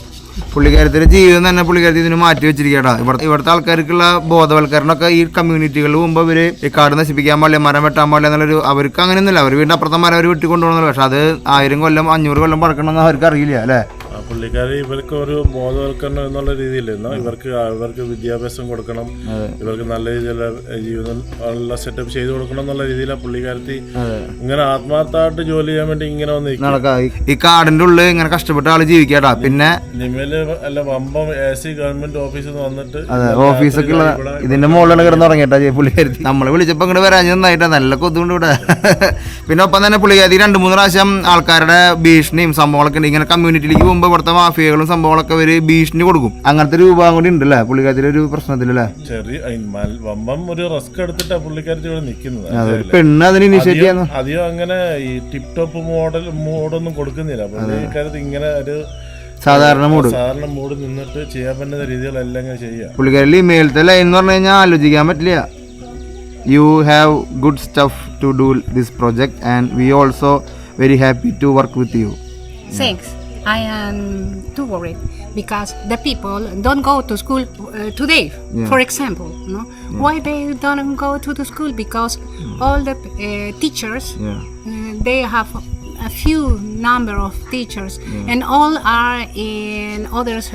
പുള്ളിക്കാരത്തിന്റെ ജീവിതം തന്നെ പുള്ളിക്കാരത്തി ഇതിന് മാറ്റി വെച്ചിരിക്കട്ടാ. ഇവിടുത്തെ ആൾക്കാർക്കുള്ള ബോധവൽക്കരണമൊക്കെ ഈ കമ്മ്യൂണിറ്റികളിൽ മുമ്പ് ഇവര് ഈ കാട് നശിപ്പിക്കാൻ പാടില്ല, മരം വെട്ടാൻ പാടില്ല എന്നുള്ളൊരു അവർക്ക് അങ്ങനെയൊന്നുമില്ല. അവർ വീടിന്റെ അപ്പുറത്തെ മരം അവർ വെട്ടിക്കൊണ്ടുപോകണമെന്നില്ല. പക്ഷെ അത് 1000 കൊല്ലം 500 കൊല്ലം പഴക്കണമെന്ന് അവർക്ക് അറിയില്ല അല്ലേ. പുള്ളിക്കാരി ഇവർക്ക് ഒരു ബോധവൽക്കരണം എന്നുള്ള രീതിയിൽ ഇവർക്ക് വിദ്യാഭ്യാസം കൊടുക്കണം, ഇവർക്ക് നല്ല രീതിയിലുള്ള ജീവിതം സെറ്റപ്പ് ചെയ്ത് കൊടുക്കണം എന്നുള്ള രീതിയിലാണ് പുള്ളിക്കാരത്തി ഇങ്ങനെ ആത്മാർത്ഥമായിട്ട് ജോലി ചെയ്യാൻ വേണ്ടി ഇങ്ങനെ വന്ന് ഈ കാടിന്റെ ഉള്ളിൽ ഇങ്ങനെ കഷ്ടപ്പെട്ട ആള് ജീവിക്കാട്ടാ. പിന്നെ വമ്പം AC ഗവൺമെന്റ് ഓഫീസിൽ വന്നിട്ട് ഓഫീസൊക്കെ ഉള്ള ഇതിന്റെ മുകളിലാണ് കിടന്ന് തുടങ്ങിയിട്ടാ പുള്ളിക്കാരത്തി. നമ്മള് വിളിച്ചപ്പോ ഇങ്ങോട്ട് വരാൻ നന്നായിട്ടാ, നല്ല കൊതുകൊണ്ട് ഇവിടെ. പിന്നെ ഒപ്പം തന്നെ പുള്ളിക്കാരത്തി 2-3 പ്രാവശ്യം ആൾക്കാരുടെ ഭീഷണിയും സംഭവങ്ങളൊക്കെ ഉണ്ട്. ഇങ്ങനെ കമ്മ്യൂണിറ്റിയിലേക്ക് പോകുമ്പോൾ ഇവിടുത്തെ മാഫിയകളും സംഭവങ്ങളൊക്കെ ഒരു ഭീഷണി കൊടുക്കും. അങ്ങനത്തെ ഒരു വിഭാഗം കൂടി ഉണ്ടല്ലേ പുള്ളിക്കാരത്തിന്റെ ഒരു പ്രശ്നത്തിലല്ലേ. ഒരു റിസ്ക് എടുത്തിട്ടാ പുള്ളിക്കാരത്തി ഇവിടെ നിൽക്കുന്നത്. പെണ്ണ് അതിന് ഇനിഷ്യേറ്റ് ചെയ്യുന്നു. അധികം അങ്ങനെ ഈ ടിപ് ടോപ്പ് മോഡൊന്നും കൊടുക്കുന്നില്ല പുള്ളിക്കാരത്തി. ഇങ്ങനെ ഒരു സാധാരണ മൂഡ് നിന്നിട്ട് ചെയ്യാൻ പറ്റുന്ന രീതികളെല്ലാം ഇങ്ങനെ ചെയ്യാം. പുള്ളിക്കാരിൽ ഇമെയിലത്തെ ലൈൻ എന്ന് പറഞ്ഞു കഴിഞ്ഞാൽ ആലോചിക്കാൻ pറ്റില്ല. You have good stuff to do this project and we also very happy to work with you. Thanks. I am too worried because the people don't go to school today, for example. No? Why they don't go to the school? Because all the teachers, they have a few number of teachers, and all are in others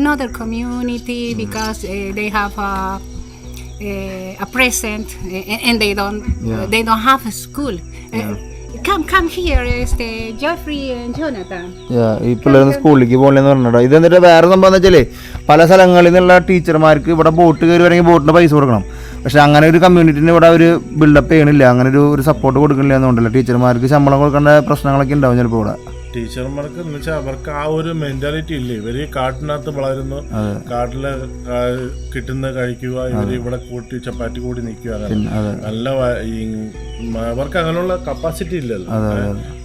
another community because they have a present and they don't have a school. Come here, Jeffrey and Jonathan. ഈ പിള്ളേർ സ്കൂളിലേക്ക് പോകലെന്ന് പറഞ്ഞിട്ടോ. ഇത് എന്നിട്ട് വേറെ സംഭവം എന്ന് വെച്ചാൽ പല സ്ഥലങ്ങളിൽ നിന്നുള്ള ടീച്ചർമാർക്ക് ഇവിടെ ബോട്ട് കയറി വരണമെങ്കിൽ ബോട്ടിന് പൈസ കൊടുക്കണം. പക്ഷെ അങ്ങനെ ഒരു കമ്മ്യൂണിറ്റിന് ഇവിടെ ഒരു ബിൽഡപ്പ് ചെയ്യണില്ല, അങ്ങനെ ഒരു സപ്പോർട്ട് കൊടുക്കണില്ല എന്നുണ്ടല്ലോ. ടീച്ചർമാർക്ക് ശമ്പളം കൊടുക്കേണ്ട പ്രശ്നങ്ങളൊക്കെ ഉണ്ടാവും ചിലപ്പോൾ ഇവിടെ. ടീച്ചർമാർക്ക് എന്ന് വെച്ചാൽ അവർക്ക് ആ ഒരു മെന്റാലിറ്റി ഇല്ലേ, ഇവര് കാട്ടിനകത്ത് വളരുന്നു, കാട്ടില് കിട്ടുന്ന കഴിക്കുക, ഇവര് ഇവിടെ കൂട്ടി ചപ്പാത്തി കൂടി നിൽക്കുക, നല്ല അവർക്ക് അങ്ങനെയുള്ള കപ്പാസിറ്റി ഇല്ലല്ലോ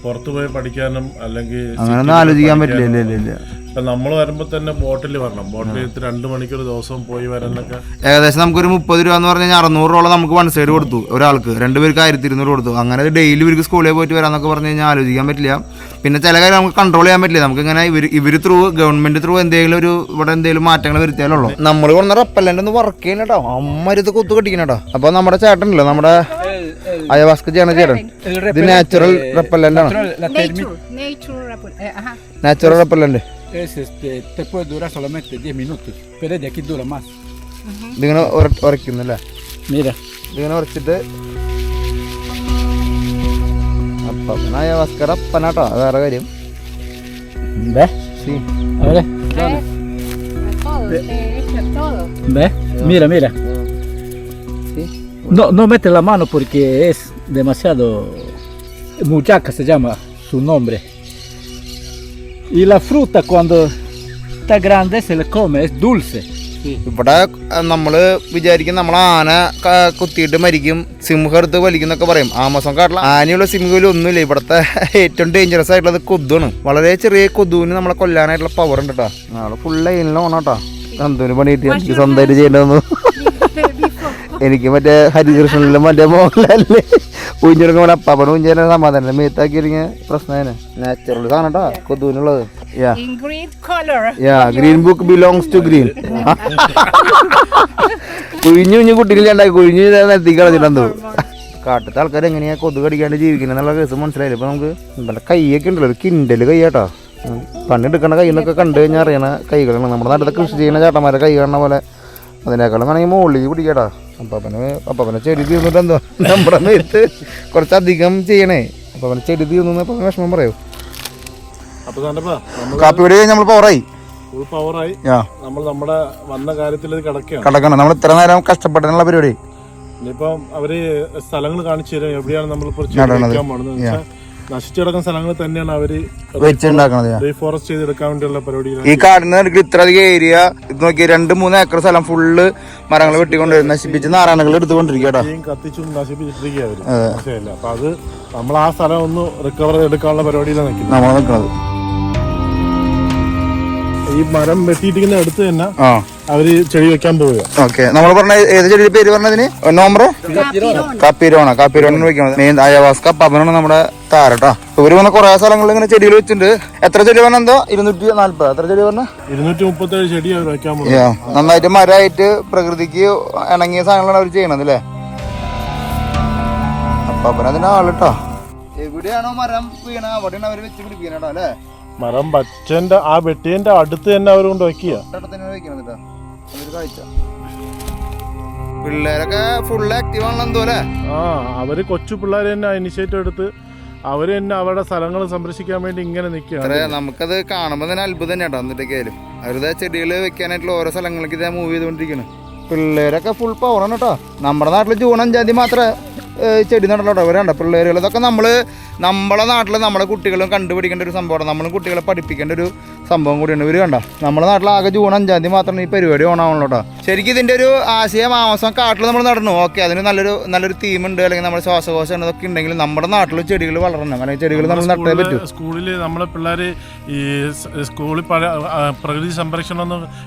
പുറത്തു പോയി പഠിക്കാനും. അല്ലെങ്കിൽ അങ്ങനെ ആലോചിക്കാൻ പറ്റില്ല. ഇപ്പൊ നമ്മൾ വരുമ്പോ തന്നെ ബോട്ടിൽ വരണം, ബോട്ടിൽ 2 മണിക്കൂർ ദിവസം പോയി വരാനൊക്കെ ഏകദേശം നമുക്കൊരു 30 രൂപ എന്ന് പറഞ്ഞാൽ 600 രൂപ നമുക്ക് വൺ സൈഡ് കൊടുത്തു ഒരാൾക്ക്, 2 പേർക്ക് 1200 കൊടുത്തു. അങ്ങനെ ഡെയിലി ഇവർക്ക് സ്കൂളിൽ പോയിട്ട് വരാന്നൊക്കെ പറഞ്ഞു കഴിഞ്ഞാൽ ആലോചിക്കാൻ പറ്റില്ല. പിന്നെ ചില കാര്യം നമുക്ക് കൺട്രോൾ ചെയ്യാൻ പറ്റില്ല. നമുക്ക് ഇങ്ങനെ ഇവർ ത്രൂ ഗവൺമെന്റ് ത്രൂ എന്തെങ്കിലും ഇവിടെ എന്തെങ്കിലും മാറ്റങ്ങൾ വരുത്തിയാലുള്ളൂ. നമ്മൾ കൊണ്ട റെപ്പല്ലന്റ് ഒന്ന് വർക്ക് ചെയ്യണം കേട്ടോ, അമ്മരുത് കൊത്തു കെട്ടിക്കണം കേട്ടോ. അപ്പൊ നമ്മുടെ ചേട്ടനല്ലോ, നമ്മുടെ അയവാസ്ക ചെയ്യണ ചേട്ടൻ, ഇത് നാച്ചുറൽ റെപ്പല്ലന്റ് ആണ്. Natural repellent te puede durar solamente 10 minutos, pero de aquí dura más. ഇതിങ്ങനെ ഉറയ്ക്കുന്നല്ലേ? Mira. ഇതിങ്ങനെ ഉറച്ചിട്ട് അയവാസ്ക റപ്പനാട്ടോ, വേറെ കാര്യം. ¿Ves? Sí. A ver. Todo. ¿Ves? Mira. Sí. No mete la mano porque es demasiado. Muchaca se llama su nombre. Y la fruta cuando está grande se le come, es dulce. ഇവിടെ നമ്മൾ വിചാരിക്കും നമ്മൾ ആന കുത്തിയിട്ട് മരിക്കും, സിംഹം എടുത്ത് വലിക്കുന്നൊക്കെ പറയും. ആമസോൺ കാട്ടിലെ ആനയുള്ള സിംഹത്തിൽ ഒന്നുമില്ല. ഇവിടുത്തെ ഏറ്റവും ഡേഞ്ചറസ് ആയിട്ടുള്ളത് കൊതുവാണ്. വളരെ ചെറിയ കൊതുവിന് നമ്മളെ കൊല്ലാനായിട്ടുള്ള പവർ ഉണ്ട് കേട്ടോ. നാളെ ഫുൾ ലൈനിലാണ് കേട്ടോ. എന്തൊരു പണി കിട്ടി എനിക്ക് സ്വന്തമായിട്ട് ചെയ്യേണ്ടതെന്ന്. എനിക്ക് മറ്റേ ഹരികൃഷ്ണനിലും മറ്റേ മോഹൻലാലില് കുഞ്ഞെടുക്കുമ്പോൾ അപ്പാപ്പണ് കുഞ്ഞേനെ സമാധാനം മേത്താക്കിയിരിക്കുന്ന പ്രശ്നം നാച്ചുറൽ സാധനം കേട്ടോ കൊതുവിനുള്ളത്. Green book belongs to green. കുഴിഞ്ഞു കുട്ടികളിലുണ്ടായി കുഴിഞ്ഞു നെത്തി കളഞ്ഞിട്ടെന്തോ. കാട്ടത്തെ ആൾക്കാർ എങ്ങനെയാ കൊതുക് കടിക്കാണ്ട് ജീവിക്കുന്നത് എന്നുള്ള കേസ് മനസ്സിലായില്ല. ഇപ്പൊ നമുക്ക് നല്ല കൈയൊക്കെ ഉണ്ടല്ലോ, ഒരു കിൻഡല് കൈയാട്ടോ. പണ്ടെടുക്കണ കൈ എന്നൊക്കെ കണ്ടു കഴിഞ്ഞാൽ അറിയണ കൈകളാണ്. നമ്മുടെ നാട്ടിലത്തെ കൃഷി ചെയ്യുന്ന ചേട്ടന്മാരെ കൈ കാണുന്ന പോലെ അതിനേക്കാളും വേണമെങ്കിൽ മുകളിലേക്ക് പിടിക്കാട്ടാ. അപ്പനെ ചെടി തീർന്നിട്ട് എന്തോ നമ്മുടെ മേത്ത് കുറച്ചധികം ചെയ്യണേ. അപ്പനെ ചെടി തീർന്നു അപ്പം വിഷമം പറയൂ. കാപ്പിപൊടി നമ്മൾ പവറായി നമ്മൾ നമ്മുടെ വന്ന കാര്യത്തിൽ കിടക്കണം. നമ്മൾ ഇത്ര നേരം കഷ്ടപ്പെട്ടുള്ള പരിപാടി. ഇനിയിപ്പം അവര് സ്ഥലങ്ങൾ കാണിച്ചു തരും എവിടെയാണ് നമ്മൾ നശിച്ചു കിടക്കുന്ന സ്ഥലങ്ങൾ തന്നെയാണ് അവര് വെച്ചുണ്ടാക്കണത്. റീഫോറസ്റ്റ് ചെയ്തെടുക്കാൻ വേണ്ടിയുള്ള പരിപാടി. ഈ കാടിന് ഇത്രയധികം ഏരിയ ഇത് നോക്കി 2-3 ഏക്കർ സ്ഥലം ഫുള്ള് മരങ്ങൾ വെട്ടിക്കൊണ്ട് നശിപ്പിച്ച് നാരായണകൾ എടുത്തുകൊണ്ടിരിക്കട്ടോ. കത്തിച്ചും നശിപ്പിച്ചിട്ടിരിക്കുക അവര്. മനസ്സിലായില്ല. അപ്പൊ അത് നമ്മൾ ആ സ്ഥലം ഒന്ന് റിക്കവർ ചെയ്തെടുക്കാനുള്ള പരിപാടിയിലാണ് നിൽക്കുന്നത്. ഈ മരം വെട്ടിയിട്ടിരിക്കുന്ന അടുത്ത് തന്നെ അവര് ചെടി വെക്കാൻ പോവുക. ഓക്കെ, നമ്മൾ പറഞ്ഞ ഏത് ചെടിയുടെ പേര് പറഞ്ഞതിന്? നോമ്പറോ കാപ്പിരോണ വെക്കണത്. അയവാസ്ക പവനാണ് നമ്മുടെ താരട്ടോ. ഇവര് പറഞ്ഞ കുറെ സ്ഥലങ്ങളിൽ ഇങ്ങനെ ചെടികൾ വെച്ചിട്ടുണ്ട്. എത്ര ചെടി പറഞ്ഞ എന്തോ 240 എത്ര ചെടി പറഞ്ഞ 237 ചെടി അവർ വെക്കാൻ പോകും. നന്നായിട്ട് മരമായിട്ട് പ്രകൃതിക്ക് ഇണങ്ങിയ സാധനങ്ങളാണ് അവർ ചെയ്യണത് അല്ലേ. അപ്പൊ അതിന്റെ ആളിട്ടോ എവിടെയാണോ മരം വീണ അവിടെയാണ് അവര് വെച്ച് പിടിപ്പിക്കണോ അല്ലേ. മരം പച്ചന്റെ ആ വെട്ടിയന്റെ അടുത്ത് തന്നെ അവർ കൊണ്ട് വെക്കുക. പിള്ളേരൊക്കെ ഫുൾ ആക്റ്റീവ് ആണല്ലോ എന്തോ അല്ലേ. അവര് കൊച്ചു പിള്ളേർ തന്നെ ഇനിഷ്യേറ്റീവ് എടുത്ത് അവര് തന്നെ അവരുടെ സ്ഥലങ്ങൾ സംരക്ഷിക്കാൻ വേണ്ടി ഇങ്ങനെ നിൽക്കുക. നമുക്കത് കാണുമ്പോൾ തന്നെ അത്ഭുതം തന്നെ കേട്ടോ. എന്നിട്ടൊക്കെയായാലും അവരുടെ ചെടികൾ വെക്കാനായിട്ടുള്ള ഓരോ സ്ഥലങ്ങളിലേക്ക് ഇതേ മൂവ് ചെയ്തുകൊണ്ടിരിക്കണം. പിള്ളേരൊക്കെ ഫുൾ പവറാണ് കേട്ടോ. നമ്മുടെ നാട്ടിൽ ജൂൺ 5-ാം തീയതി മാത്രമേ ചെടി നടല്ലോ. ഇവരുണ്ട് പിള്ളേരുകൾ. ഇതൊക്കെ നമ്മളെ നാട്ടിൽ നമ്മുടെ കുട്ടികളും കണ്ടുപിടിക്കേണ്ട ഒരു സംഭവമാണ്. നമ്മളും കുട്ടികളെ പഠിപ്പിക്കേണ്ട ഒരു സംഭവം കൂടിയാണ്. ഇവർ കണ്ട നമ്മുടെ നാട്ടിൽ ആകെ ജൂൺ 5-ാം തീയതി മാത്രമേ ഈ പരിപാടി ഓണാവുള്ളൂ കേട്ടോ. ശരിക്കും ഇതിൻ്റെ ഒരു ആശയം ആമസോൺ കാട്ടിൽ നമ്മൾ നടന്നു. ഓക്കെ, അതിന് നല്ലൊരു തീമുണ്ട്, അല്ലെങ്കിൽ നമ്മുടെ ശ്വാസകോശം ഇതൊക്കെ ഉണ്ടെങ്കിൽ നമ്മുടെ നാട്ടിൽ ചെടികൾ വളരണം. കാരണം ചെടികൾ നമ്മൾ നട്ടേ പറ്റും. സ്കൂളിൽ നമ്മളെ പിള്ളേർ ഈ സ്കൂളിൽ പ്രകൃതി സംരക്ഷണം എന്ന്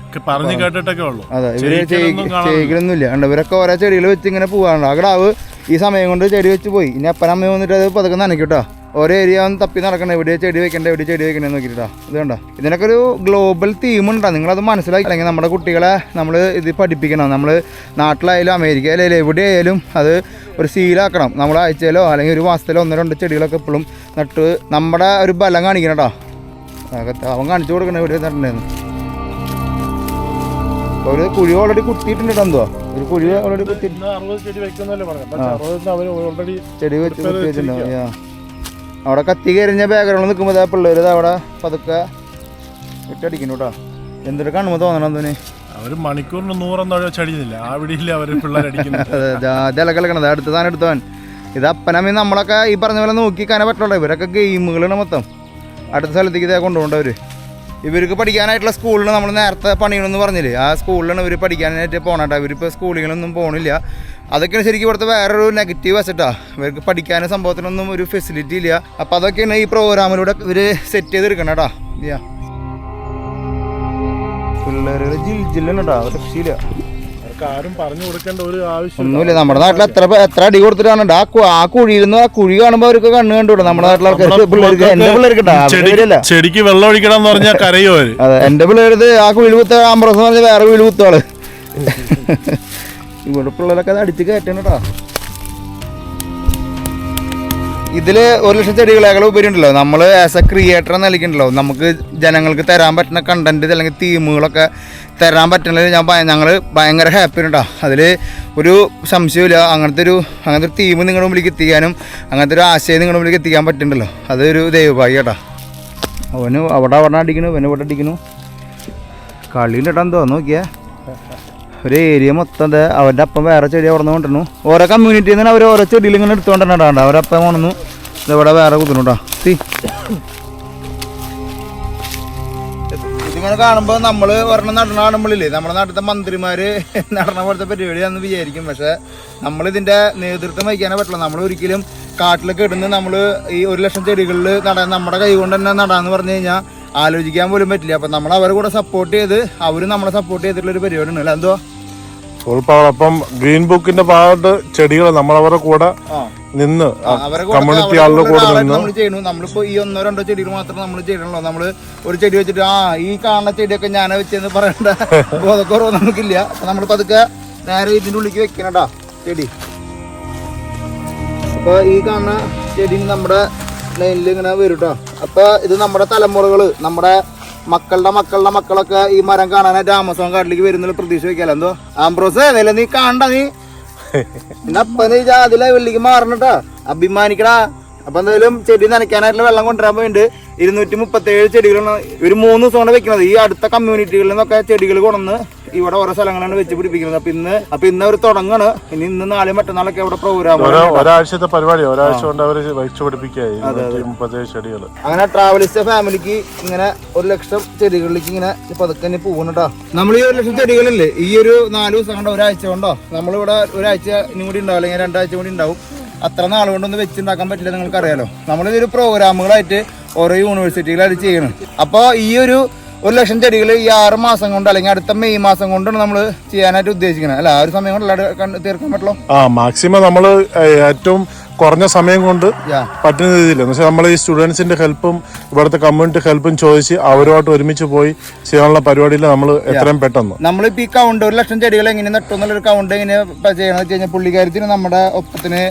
പറഞ്ഞു കേട്ടിട്ടൊക്കെ ഉള്ളൂ. അതെ, ഇവര് ചെയ്യിക്കലൊന്നുമില്ല. ഇവരൊക്കെ ഓരോ ചെടികൾ വെച്ച് ഇങ്ങനെ പോകാനുണ്ട്. ആ കിടാവ് ഈ സമയം കൊണ്ട് ചെടി വെച്ച് പോയി. ഇനി അപ്പനമ്മ വന്നിട്ട് അത് പതുക്കെ നനയ്ക്കൂട്ടോ. ഓരോ ഏരിയ ഒന്ന് തപ്പി നടക്കണം, എവിടെ ചെടി വെക്കണ്ടേ എവിടെ ചെടി വെക്കണേ നോക്കിയിട്ടാ. ഇത് കണ്ടോ, ഇതിനൊക്കെ ഒരു ഗ്ലോബൽ തീമുണ്ടോ. നിങ്ങളത് മനസ്സിലാക്കി അല്ലെങ്കിൽ നമ്മുടെ കുട്ടികളെ നമ്മൾ ഇത് പഠിപ്പിക്കണം. നമ്മൾ നാട്ടിലായാലും അമേരിക്കയിലായാലും എവിടെയായാലും അത് ഒരു ശീലാക്കണം. നമ്മൾ ആഴ്ചയിലോ അല്ലെങ്കിൽ ഒരു മാസത്തിലോ 1-2 ചെടികളൊക്കെ എപ്പോഴും നട്ട് നമ്മുടെ ഒരു ബലം കാണിക്കണം കേട്ടോ. അവൻ കാണിച്ചു കൊടുക്കണം എവിടെ നട്ടുണ്ടായിരുന്നു. ഒരു കുഴി ഓൾറെഡി കുത്തിയിട്ടുണ്ട്. എന്തോ ഒരു കുഴി ഓൾറെഡി കുത്തിയിട്ടുണ്ട്. ചെടി വെച്ച് കുത്തി വെച്ചിട്ടുണ്ടാവും. അവിടെ കത്തി കരിഞ്ഞ ബാക്ക്ഗ്രൗണ്ടിൽ നിൽക്കുമ്പോൾ പിള്ളേർ അവിടെ പതുക്കെ ഇട്ടടിക്കുന്നു കേട്ടോ. എന്തൊരു കാണുമ്പോൾ തോന്നണം എന്തിന് അവര് മണിക്കൂറിന് 100 ചടിയുന്നില്ല ആ വിടിയില്ല അവര് പിള്ളേരടിക്കുന്നത്. അതെ ഇലകളക്കണത് അടുത്ത സാധനം എടുത്തവൻ. ഇത് അപ്പനമ്മ നമ്മളൊക്കെ ഈ പറഞ്ഞ പോലെ നോക്കി കാണാൻ പറ്റുള്ളൂ. ഇവരൊക്കെ ഗെയിമുകളാണ് മൊത്തം. അടുത്ത സ്ഥലത്തേക്ക് ഇതേ കൊണ്ടുപോകേണ്ടവർ. ഇവർക്ക് പഠിക്കാനായിട്ടുള്ള സ്കൂളിൽ നമ്മൾ നേരത്തെ പണിയണമെന്ന് പറഞ്ഞില്ലേ, ആ സ്കൂളിലാണ് ഇവർ പഠിക്കാനായിട്ട് പോകണേട്ടാ. ഇവരിപ്പോൾ സ്കൂളുകളൊന്നും പോകണില്ല. അതൊക്കെയാണ് ശരിക്കും ഇവിടുത്തെ വേറൊരു നെഗറ്റീവ് വശട്ടാ. ഇവർക്ക് പഠിക്കാനും സംഭവത്തിനൊന്നും ഒരു ഫെസിലിറ്റി ഇല്ല. അപ്പോൾ അതൊക്കെയാണ് ഈ പ്രോഗ്രാമിലൂടെ ഇവർ സെറ്റ് ചെയ്തെടുക്കണം കേട്ടോ. പിള്ളേരുടെ ജില്ലാണ് കേട്ടോ, രക്ഷയില്ല. ആരും പറഞ്ഞു കൊടുക്കേണ്ട ഒരു ആവശ്യം ഒന്നുമില്ല. നമ്മുടെ നാട്ടിൽ എത്ര അടി കൊടുത്തിട്ടാണ് ആ കുഴിയിൽ നിന്ന് ആ കുഴി കാണുമ്പോൾ അവർക്ക് കണ്ണ് കണ്ടുവിടും. നമ്മുടെ നാട്ടിലെ ആൾക്കാർക്ക് പിള്ളേർക്ക് എന്റെ പിള്ളേർക്ക് ചെടിക്ക് വെള്ളം ഒഴിക്കണം എന്ന് പറഞ്ഞാൽ കരയോ. അതെ എന്റെ പിള്ളേരത് ആ കുഴിയിൽ കുത്ത ആംബ്രോസ് പറഞ്ഞ വേറെ കുഴിയിൽ കുത്തുകള്. ഇവിടെ പിള്ളേരൊക്കെ അത് അടിച്ച് കയറ്റണം കേട്ടോ. ഇതിൽ 1,00,000 ചെടികളേക്കാൾ ഉപരി ഉണ്ടല്ലോ, നമ്മൾ ആസ് എ ക്രിയേറ്റർ എന്ന നിലയ്ക്കുണ്ടല്ലോ, നമുക്ക് ജനങ്ങൾക്ക് തരാൻ പറ്റുന്ന കണ്ടന്റ് അല്ലെങ്കിൽ തീമുകളൊക്കെ തരാൻ പറ്റുന്നത് ഞങ്ങൾ ഭയങ്കര ഹാപ്പി ഉണ്ടോ. അതിൽ ഒരു സംശയമില്ല. അങ്ങനത്തെ ഒരു തീം നിങ്ങളുടെ മുമ്പിലേക്ക് എത്തിക്കാനും അങ്ങനത്തെ ഒരു ആശയം നിങ്ങളുടെ മുമ്പിലേക്ക് എത്തിക്കാൻ പറ്റുന്നുണ്ടല്ലോ, അതൊരു ദൈവഭാഗ്യം കേട്ടോ. അവന് അവിടെ അടിക്കണു, അവന് ഇവിടെ അടിക്കണു. കളിയിൽ ഇട്ടാൻ തോന്നുന്നു. നോക്കിയാൽ ഒരു ഏരിയ മൊത്തം അവരുടെ അപ്പം വേറെ ചെടി അവിടെ നിന്ന് കൊണ്ടുവന്നു. ഓരോ കമ്മ്യൂണിറ്റിയിൽ നിന്ന് അവർ ഓരോ ചെടിയിൽ ഇങ്ങനെ എടുത്തുകൊണ്ടിട്ടുണ്ടാണ്ട് അവരപ്പം കൊണ്ടുവന്നു. ഇതവിടെ വേറെ കുത്തുന്നുണ്ടോ. ഇതിങ്ങനെ കാണുമ്പോൾ നമ്മൾ ഒരെണ്ണം നടണ കാണുമ്പോഴില്ലേ നമ്മുടെ നാട്ടിലത്തെ മന്ത്രിമാര് നടണ പോലത്തെ പരിപാടിയാണെന്ന് വിചാരിക്കും. പക്ഷെ നമ്മളിതിൻ്റെ നേതൃത്വം വഹിക്കാനേ പറ്റില്ല. നമ്മൾ ഒരിക്കലും കാട്ടിലൊക്കെ ഇടുന്ന നമ്മൾ ഈ 1,00,000 ചെടികളിൽ നടാൻ നമ്മുടെ കൈ കൊണ്ട് തന്നെ നടാന്ന് പറഞ്ഞു കഴിഞ്ഞാൽ ആലോചിക്കാൻ പോലും പറ്റില്ല. അപ്പം നമ്മൾ അവരെ കൂടെ സപ്പോർട്ട് ചെയ്ത് അവരും നമ്മളെ സപ്പോർട്ട് ചെയ്തിട്ടുള്ളൊരു പരിപാടിയാണ്. അല്ല എന്തോ അപ്പം ഗ്രീൻ ബുക്കിന്റെ ഭാഗത്ത് ചെടികൾ നമ്മളവരുടെ കൂടെ നിന്ന് കമ്മ്യൂണിറ്റി ആളുടെ കൂടെ നിന്ന് നമ്മൾ ചെയ്യണു. നമ്മളിപ്പോ ഈ 1-2 ചെടികൾ മാത്രം നമ്മൾ ചെയ്യണല്ലോ. നമ്മള് ഒരു ചെടി വെച്ചിട്ട് ഈ കാണുന്ന ചെടിയൊക്കെ ഞാനാ വെച്ചെന്ന് പറയേണ്ട ബോധക്കുറവ് നമുക്കില്ല. അപ്പൊ നമ്മളിപ്പോ അതൊക്കെ നേരെ ഇതിന്റെ ഉള്ളിലേക്ക് വെക്കണട്ടാ ചെടി. അപ്പൊ ഈ കാണുന്ന ചെടി നമ്മുടെ ലൈനിൽ ഇങ്ങനെ വരും കേട്ടോ. അപ്പൊ ഇത് നമ്മുടെ തലമുറകള്, നമ്മുടെ മക്കളുടെ മക്കളൊക്കെ ഈ മരം കാണാനായിട്ട് ആമസോൺ കാട്ടിലേക്ക് വരുന്നുള്ള പ്രതീക്ഷ വെക്കാലോ. എന്തോ ആംബ്രോസ് വില നീ കാണണ്ട, നീ അപ്പൊ നീ അതിലെ വെള്ളിക്ക് മാറണട്ടാ, അഭിമാനിക്കടാ. അപ്പൊ എന്തായാലും ചെടി നനയ്ക്കാനായിട്ടുള്ള വെള്ളം കൊണ്ടുവരാൻ പോയിട്ടുണ്ട്. 237 ചെടികളാണ് ഒരു 3 ദിവസം കൊണ്ട് വെക്കുന്നത്. ഈ അടുത്ത കമ്മ്യൂണിറ്റികളിൽ നിന്നൊക്കെ ചെടികൾ കൊണ്ടുവന്ന് ഇവിടെ ഓരോ സ്ഥലങ്ങളാണ് വെച്ച് പിടിപ്പിക്കുന്നത്. അപ്പൊ ഇന്ന് അവർ തുടങ്ങാണ്. ഇന്ന് 4 മറ്റന്നാളൊക്കെ അവിടെ പ്രോഗ്രാം, ഒരാഴ്ചത്തെ പരിപാടി, ഒരാഴ്ച കൊണ്ട് അവർ വെച്ച് പിടിപ്പിക്കുക ചെടികൾ. അങ്ങനെ ട്രാവലിസ്റ്റ് ഫാമിലിക്ക് ഇങ്ങനെ 1,00,000 ചെടികളിലേക്ക് ഇങ്ങനെ പതുക്കെ പോകുന്നുട്ടോ. നമ്മൾ ഈ 1,00,000 ചെടികളില്ലേ ഈ ഒരു 4 ദിവസം കൊണ്ടോ ഒരാഴ്ച കൊണ്ടോ നമ്മളിവിടെ ഒരാഴ്ച ഇനി കൂടി ഉണ്ടാവും, അല്ലെങ്കിൽ 2 ആഴ്ച കൂടി ഉണ്ടാവും. അത്ര നാൾ കൊണ്ടൊന്നും വെച്ചുണ്ടാക്കാൻ പറ്റില്ല, നിങ്ങൾക്ക് അറിയാലോ. നമ്മളിതൊരു പ്രോഗ്രാമുകളായിട്ട് ഓരോ യൂണിവേഴ്സിറ്റികളായിട്ട് ചെയ്യണം. അപ്പോൾ ഈ ഒരു 1,00,000 ചെടികൾ ഈ 6 മാസം കൊണ്ട് അല്ലെങ്കിൽ അടുത്ത മെയ് മാസം കൊണ്ടാണ് നമ്മൾ ചെയ്യാനായിട്ട് ഉദ്ദേശിക്കുന്നത്. അല്ല, ആ ഒരു സമയം കൊണ്ട് തീർക്കാൻ പറ്റുള്ളൂ. മാക്സിമം നമ്മൾ ഏറ്റവും കുറഞ്ഞ സമയം കൊണ്ട് പറ്റുന്ന രീതിയിൽ നമ്മൾ ഈ സ്റ്റുഡൻസിന്റെ ഹെൽപ്പും ഇവിടുത്തെ കമ്മ്യൂണിറ്റി ഹെൽപ്പും ചോദിച്ച് അവരുമായിട്ട് ഒരുമിച്ച് പോയി ചെയ്യാനുള്ള പരിപാടിയിൽ നമ്മൾ എത്രയും പെട്ടെന്ന് നമ്മളിപ്പോ ഈ കൗണ്ട് 1,00,000 ചെടികൾ എങ്ങനെ നട്ടു എന്നുള്ളൊരു കൗണ്ട് എങ്ങനെ ചെയ്യണമെന്ന് വെച്ച് കഴിഞ്ഞാൽ പുള്ളിക്കാരത്തിന് നമ്മുടെ ഒപ്പത്തിന്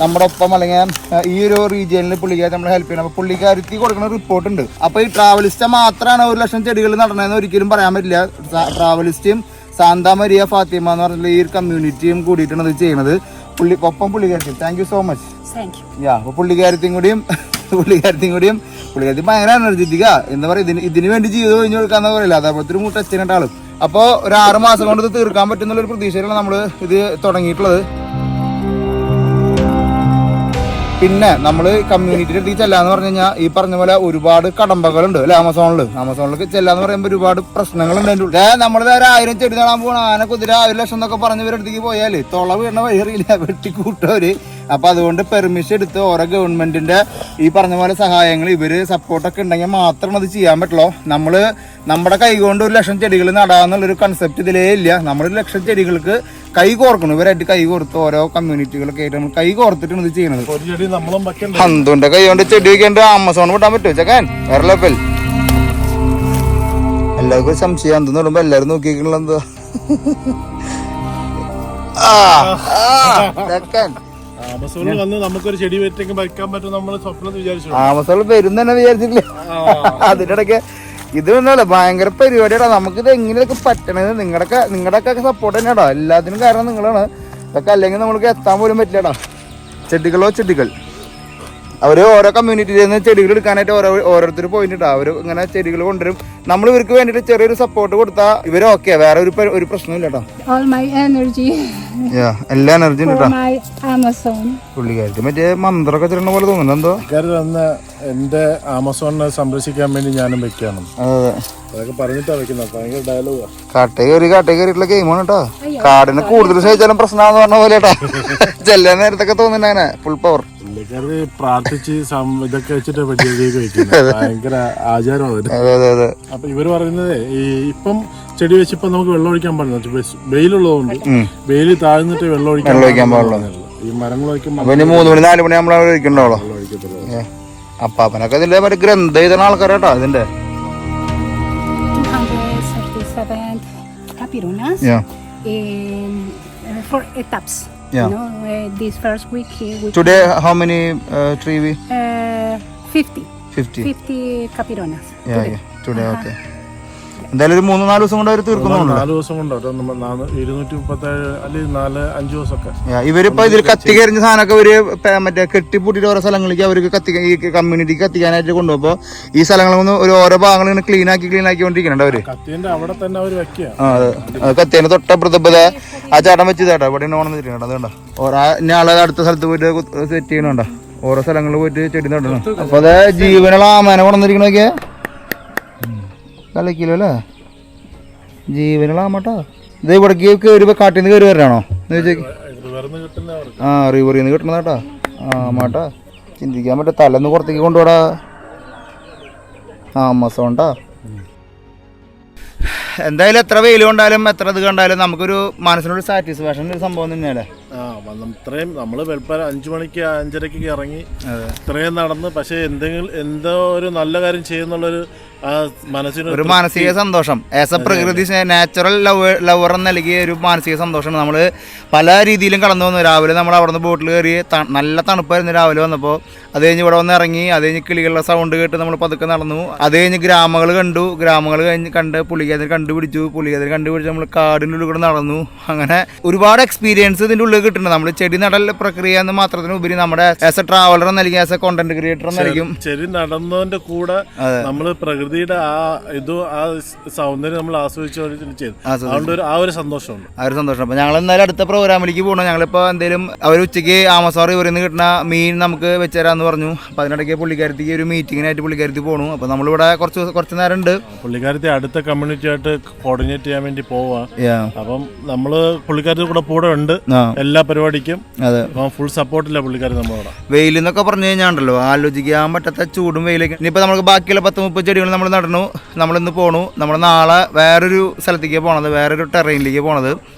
നമ്മുടെ ഒപ്പം അല്ലെങ്കിൽ ഈ ഒരു റീജിയനിൽ പുള്ളിക്കാരി നമ്മളെ ഹെൽപ്പ് ചെയ്യണം. അപ്പോൾ പുള്ളിക്കാരത്തി കൊടുക്കുന്ന റിപ്പോർട്ട് ഉണ്ട്. അപ്പോൾ ഈ ട്രാവലിസ്റ്റ് മാത്രമാണ് 1,00,000 ചെടികൾ നടണമെന്ന് ഒരിക്കലും പറയാൻ പറ്റില്ല. ട്രാവലിസ്റ്റും സാന്താമരിയ ഫാത്തിമ എന്ന് പറഞ്ഞിട്ടുള്ള ഈ ഒരു കമ്മ്യൂണിറ്റിയും കൂടിയിട്ടാണ് ഇത് ചെയ്യുന്നത്. ഒപ്പം പുള്ളിക്കാരത്തി താങ്ക് യു സോ മച്ച്. അപ്പോൾ പുള്ളിക്കാരത്തിയും കൂടിയും പുള്ളിക്കാരത്തി ഭയങ്കര എനർജറ്റിക്ക എന്താ പറയുക, ഇതിന് വേണ്ടി ജീവിതം കഴിഞ്ഞ് കൊടുക്കാന്ന് പറയില്ല. അതേപോലത്തെ ഒരു മൂട്ടച്ചിനുണ്ട് ആള്. അപ്പോൾ ഒരു 6 മാസം കൊണ്ട് ഇത് തീർക്കാൻ പറ്റുന്നുള്ളൊരു പ്രതീക്ഷയിലാണ് നമ്മൾ ഇത് തുടങ്ങിയിട്ടുള്ളത്. പിന്നെ നമ്മൾ കമ്മ്യൂണിറ്റിയുടെ അടുത്തേക്ക് ചെല്ലാന്ന് പറഞ്ഞു കഴിഞ്ഞാൽ ഈ പറഞ്ഞ പോലെ ഒരുപാട് കടമ്പകളുണ്ട് അല്ലെ. ആമസോണിലേക്ക് ചെല്ലാന്ന് പറയുമ്പോൾ ഒരുപാട് പ്രശ്നങ്ങളുണ്ട്. നമ്മൾ വേറെ 1000 ചെടി നടാൻ പോകണം, ആന കുതിര 1,00,000 എന്നൊക്കെ പറഞ്ഞവരുടെ അടുത്തേക്ക് പോയാൽ തൊള വീണ വഴിയറിയില്ല, വെട്ടിക്കൂട്ടവര്. അപ്പൊ അതുകൊണ്ട് പെർമിഷൻ എടുത്ത് ഓരോ ഗവൺമെന്റിന്റെ ഈ പറഞ്ഞ പോലെ സഹായങ്ങൾ ഇവര് സപ്പോർട്ടൊക്കെ ഉണ്ടെങ്കിൽ മാത്രം അത് ചെയ്യാൻ പറ്റുള്ളൂ. നമ്മുടെ കൈകൊണ്ട് 1,00,000 ചെടികൾ നടാന്നുള്ളൊരു കൺസെപ്റ്റ് ഇതിലേ ഇല്ല. നമ്മൾ 1,00,000 ചെടികൾക്ക് കൈ കോർക്കണം. ഇവരായിട്ട് കൈ കോർത്ത് ഓരോ കമ്മ്യൂണിറ്റികളൊക്കെ ആയിട്ട് നമ്മൾ കൈ കോർത്തിട്ടാണ് ഇത് ചെയ്യുന്നത്. ഹന്തുന്റെ കൈ കൊണ്ട് ചെടി വെക്കേണ്ട ആമസോൺ വിടാൻ പറ്റുമോ ചക്കാൻ? വേറെ ലെവൽ. എല്ലാവർക്കും സംശയം എന്തെന്ന് പറയുമ്പോ എല്ലാരും നോക്കിയിട്ടുള്ള എന്തോ ആമസോണിൽ വരും തന്നെ വിചാരിച്ചിട്ടില്ല. അതിന്റെ ഇടയ്ക്ക് ഇത് ഒന്നുമല്ല, ഭയങ്കര പരിപാടിയാടാ. നമുക്കിത് എങ്ങനെയൊക്കെ പറ്റണത് നിങ്ങളുടെയൊക്കെ സപ്പോർട്ട് തന്നെയാടാ. എല്ലാത്തിനും കാരണം നിങ്ങളാണ്. ഇതൊക്കെ അല്ലെങ്കിൽ നമ്മൾക്ക് എത്താൻ പോലും പറ്റില്ലടാ. ചെടികൾ അവർ ഓരോ കമ്മ്യൂണിറ്റിയിൽ നിന്ന് ചെടികൾ എടുക്കാനായിട്ട് ഓരോരുത്തർ പോയിട്ടാ അവർ ഇങ്ങനെ ചെടികൾ കൊണ്ടുവരും. നമ്മൾ ഇവർക്ക് വേണ്ടിയിട്ട് ചെറിയൊരു സപ്പോർട്ട് കൊടുത്താൽ ഇവർ ഓക്കെ, വേറെ ഒരു പ്രശ്നമില്ല കേട്ടോ. All my energy എല്ലാ എനർജി ഉണ്ട് for കേട്ടോ. my Amazon. പുള്ളിക്കാർക്ക് മറ്റേ മന്ത്രമൊക്കെ ചെല്ലുന്ന പോലെ തോന്നുന്നു. എന്തോ തന്നെ എന്റെ ആമസോണിനെ സംരക്ഷിക്കാൻ വേണ്ടി ഞാനും വെക്കാണ്. അതെ, അതൊക്കെ പറഞ്ഞിട്ടാ വെക്കുന്നത്. ഭയങ്കര ഡയലോഗാ. കാട്ടേ കയറിയിട്ടുള്ള ഗെയിമാണ് കേട്ടോ. കാടിനെ കൂടുതൽ സഹിച്ചാലും പ്രശ്നമാണെന്ന് പറഞ്ഞ പോലെ കേട്ടോ. ചെല്ലാൻ നേരത്തൊക്കെ തോന്നുന്നുണ്ട് അങ്ങനെ ഫുൾ പവർ. പുള്ളിക്കാര് പ്രാർത്ഥിച്ച് ഇതൊക്കെ വെച്ചിട്ട് വെക്കുന്നത് ഭയങ്കര ആചാരമാണ്. അതെ അതെ അതെ. അപ്പൊ ഇവര് പറയുന്നത് ഈ ഇപ്പം ചെടി വെച്ചിപ്പോ നമുക്ക് വെള്ളം ഒഴിക്കാൻ പാടില്ല, വെയിലുള്ളതുകൊണ്ട് വെയിൽ താഴ്ന്നിട്ട് വെള്ളം ഒഴിക്കാൻ പാടില്ല. ഈ മരങ്ങൾ വയ്ക്കുമ്പോൾ 3 മണി 4 മണി നമ്മളവിടെ ഒഴിക്കണ്ടാവുള്ളൂ. അപ്പാപ്പനൊക്കെ ഇതിന്റെ മറ്റേ ഗ്രന്ഥം എഴുതുന്ന ആൾക്കാരാട്ടോ ഇതിന്റെ. 237 capirunas in 4 etaps. Yeah. You know, this first week we Today how many tree we? 50. 50 capirunas. Today okay. എന്തായാലും ഒരു 3-4 ദിവസം കൊണ്ട് അവർ തീർക്കുന്നുണ്ട്. 4 ദിവസം കൊണ്ട് 237 അല്ലെങ്കിൽ 4-5 ദിവസമൊക്കെ. ഇവരിപ്പോ ഇതിൽ കത്തി കരിഞ്ഞ സാധനമൊക്കെ ഇവര് മറ്റേ കെട്ടിപ്പൂട്ടിട്ട് ഓരോ സ്ഥലങ്ങളിലേക്ക് അവർക്ക് ഈ കമ്മ്യൂണിറ്റിക്ക് കത്തിക്കാനായിട്ട് കൊണ്ടുപോകുമ്പോ ഈ സ്ഥലങ്ങളൊന്നും ഓരോ ഭാഗങ്ങൾ ഇങ്ങനെ ക്ലീൻ ആക്കിക്കൊണ്ടിരിക്കുന്നുണ്ട് അവര്. കത്തിന്റെ അവിടെ തന്നെ അവർ വെക്കുക. കത്തിയുടെ തൊട്ടപ്പുറത്തെ ആ ചാട്ടം വെച്ചതാട്ടോ. ഇവിടെ ഓണം വെച്ചിട്ടുണ്ട്. അതുകൊണ്ടോ ഇനി അടുത്ത സ്ഥലത്ത് പോയിട്ട് സെറ്റ് ചെയ്യണുണ്ടോ, ഓരോ സ്ഥലങ്ങളിൽ പോയിട്ട് ചെടി നടണം. അപ്പൊ അത് ജീവനുള്ള ആമേനെ കൊണ്ടുവന്നിരിക്കണൊക്കെ കളിക്കില്ലോ അല്ലേ, ജീവനുള്ള ആമട്ടോ. ഇത് ഇവിടേക്ക് കയറി കാട്ടിൽ നിന്ന് കയറി വരണോ എന്ന് ചോദിച്ചേക്ക്. റിവറിൽ നിന്ന് കിട്ടണതാട്ടോ ആമാട്ടാ. ചിന്തിക്കാൻ പറ്റും, തലേന്ന് പുറത്തേക്ക് കൊണ്ടുപോടാ ആമസോണ്ടാ. എന്തായാലും എത്ര വെയിൽ കൊണ്ടാലും എത്ര ഇത് കണ്ടാലും നമുക്കൊരു മനസ്സിനൊരു സാറ്റിസ്ഫാക്ഷൻ ഒരു സംഭവം തന്നെയല്ലേ. ഇത്രയും നമ്മള് വെളുപ്പാൻ 5 മണിക്ക് 5:30 ഇറങ്ങി ഇത്രയും നടന്ന്, പക്ഷെ എന്തോ ഒരു നല്ല കാര്യം ചെയ്യുന്നുള്ളൊരു ഒരു മാനസിക സന്തോഷം. ആസ് എ പ്രകൃതി നാച്ചുറൽ ലവർ എന്ന നിലയ്ക്ക് ഒരു മാനസിക സന്തോഷമാണ്. നമ്മൾ പല രീതിയിലും കടന്നു വന്നു. രാവിലെ നമ്മൾ അവിടെ നിന്ന് ബോട്ടിൽ കയറി നല്ല തണുപ്പായിരുന്നു രാവിലെ വന്നപ്പോൾ. അത് കഴിഞ്ഞ് ഇവിടെ വന്ന് ഇറങ്ങി, അത് കഴിഞ്ഞ് കിളികളുടെ സൗണ്ട് കേട്ട് നമ്മൾ പതുക്കെ നടന്നു. അത് കഴിഞ്ഞ് ഗ്രാമങ്ങൾ കണ്ട് പുള്ളിക്കാതിൽ കണ്ടുപിടിച്ച് നമ്മൾ കാടിൻ്റെ ഉള്ളിൽ കൂടെ നടന്നു. അങ്ങനെ ഒരുപാട് എക്സ്പീരിയൻസ് ഇതിൻ്റെ ഉള്ളിൽ കിട്ടുന്നുണ്ട്. നമ്മൾ ചെടി നടൽ പ്രക്രിയ എന്ന് മാത്രത്തിനുപരി നമ്മുടെ ആസ് എ ട്രാവലർ എന്നല്ലെങ്കിൽ ആസ് എ കോണ്ടന്റ് ക്രിയേറ്റർ എന്നായിരിക്കും ചെടി നടന്നതിന്റെ കൂടെ നമ്മൾ പ്രകൃതിയുടെ ആ സൗന്ദര്യം നമ്മൾ ആസ്വദിച്ചു ചെയ്തു. അതുകൊണ്ട് ആ ഒരു സന്തോഷമുണ്ട്. അപ്പൊ ഞങ്ങൾ എന്തായാലും അടുത്ത പ്രോഗ്രാമിലേക്ക് പോകണം. ഞങ്ങളിപ്പോ എന്തെങ്കിലും അവർ ഉച്ചയ്ക്ക് ആമസോൺ റിവറിൽ നിന്ന് കിട്ടുന്ന മീൻ നമുക്ക് വെച്ചുതരാന്ന് പറഞ്ഞു. അപ്പൊ അതിനിടയ്ക്ക് പുള്ളിക്കാരത്തേക്ക് ഒരു മീറ്റിങ്ങിനായിട്ട് പുള്ളിക്കാരത്തി പോകണം. അപ്പൊ നമ്മളിവിടെ കുറച്ച് നേരം ഉണ്ട്. പുള്ളിക്കാരത്തി അടുത്ത കമ്മ്യൂണിറ്റി ആയിട്ട് കോർഡിനേറ്റ് ചെയ്യാൻ വേണ്ടി പോവാ. അപ്പം നമ്മള് പുള്ളിക്കാരത്തി കൂടെ ഉണ്ട് എല്ലാ പരിപാടിക്കും. ഫുൾ സപ്പോർട്ടില്ല പുള്ളിക്കാരത്തി നമ്മളോട്. വെയിലെന്നൊക്കെ പറഞ്ഞു കഴിഞ്ഞാണ്ടല്ലോ ആലോചിക്കാൻ പറ്റാത്ത ചൂടും വെയിലൊക്കെ. ഇനിയിപ്പോ നമുക്ക് ബാക്കിയുള്ള 10-30 ചെടികൾ നമ്മൾ നടന്നു. നമ്മളിന്ന് പോണു. നമ്മൾ നാളെ വേറൊരു സ്ഥലത്തേക്ക് പോണത്, വേറൊരു ടെറൈനിലേക്ക് പോണത്.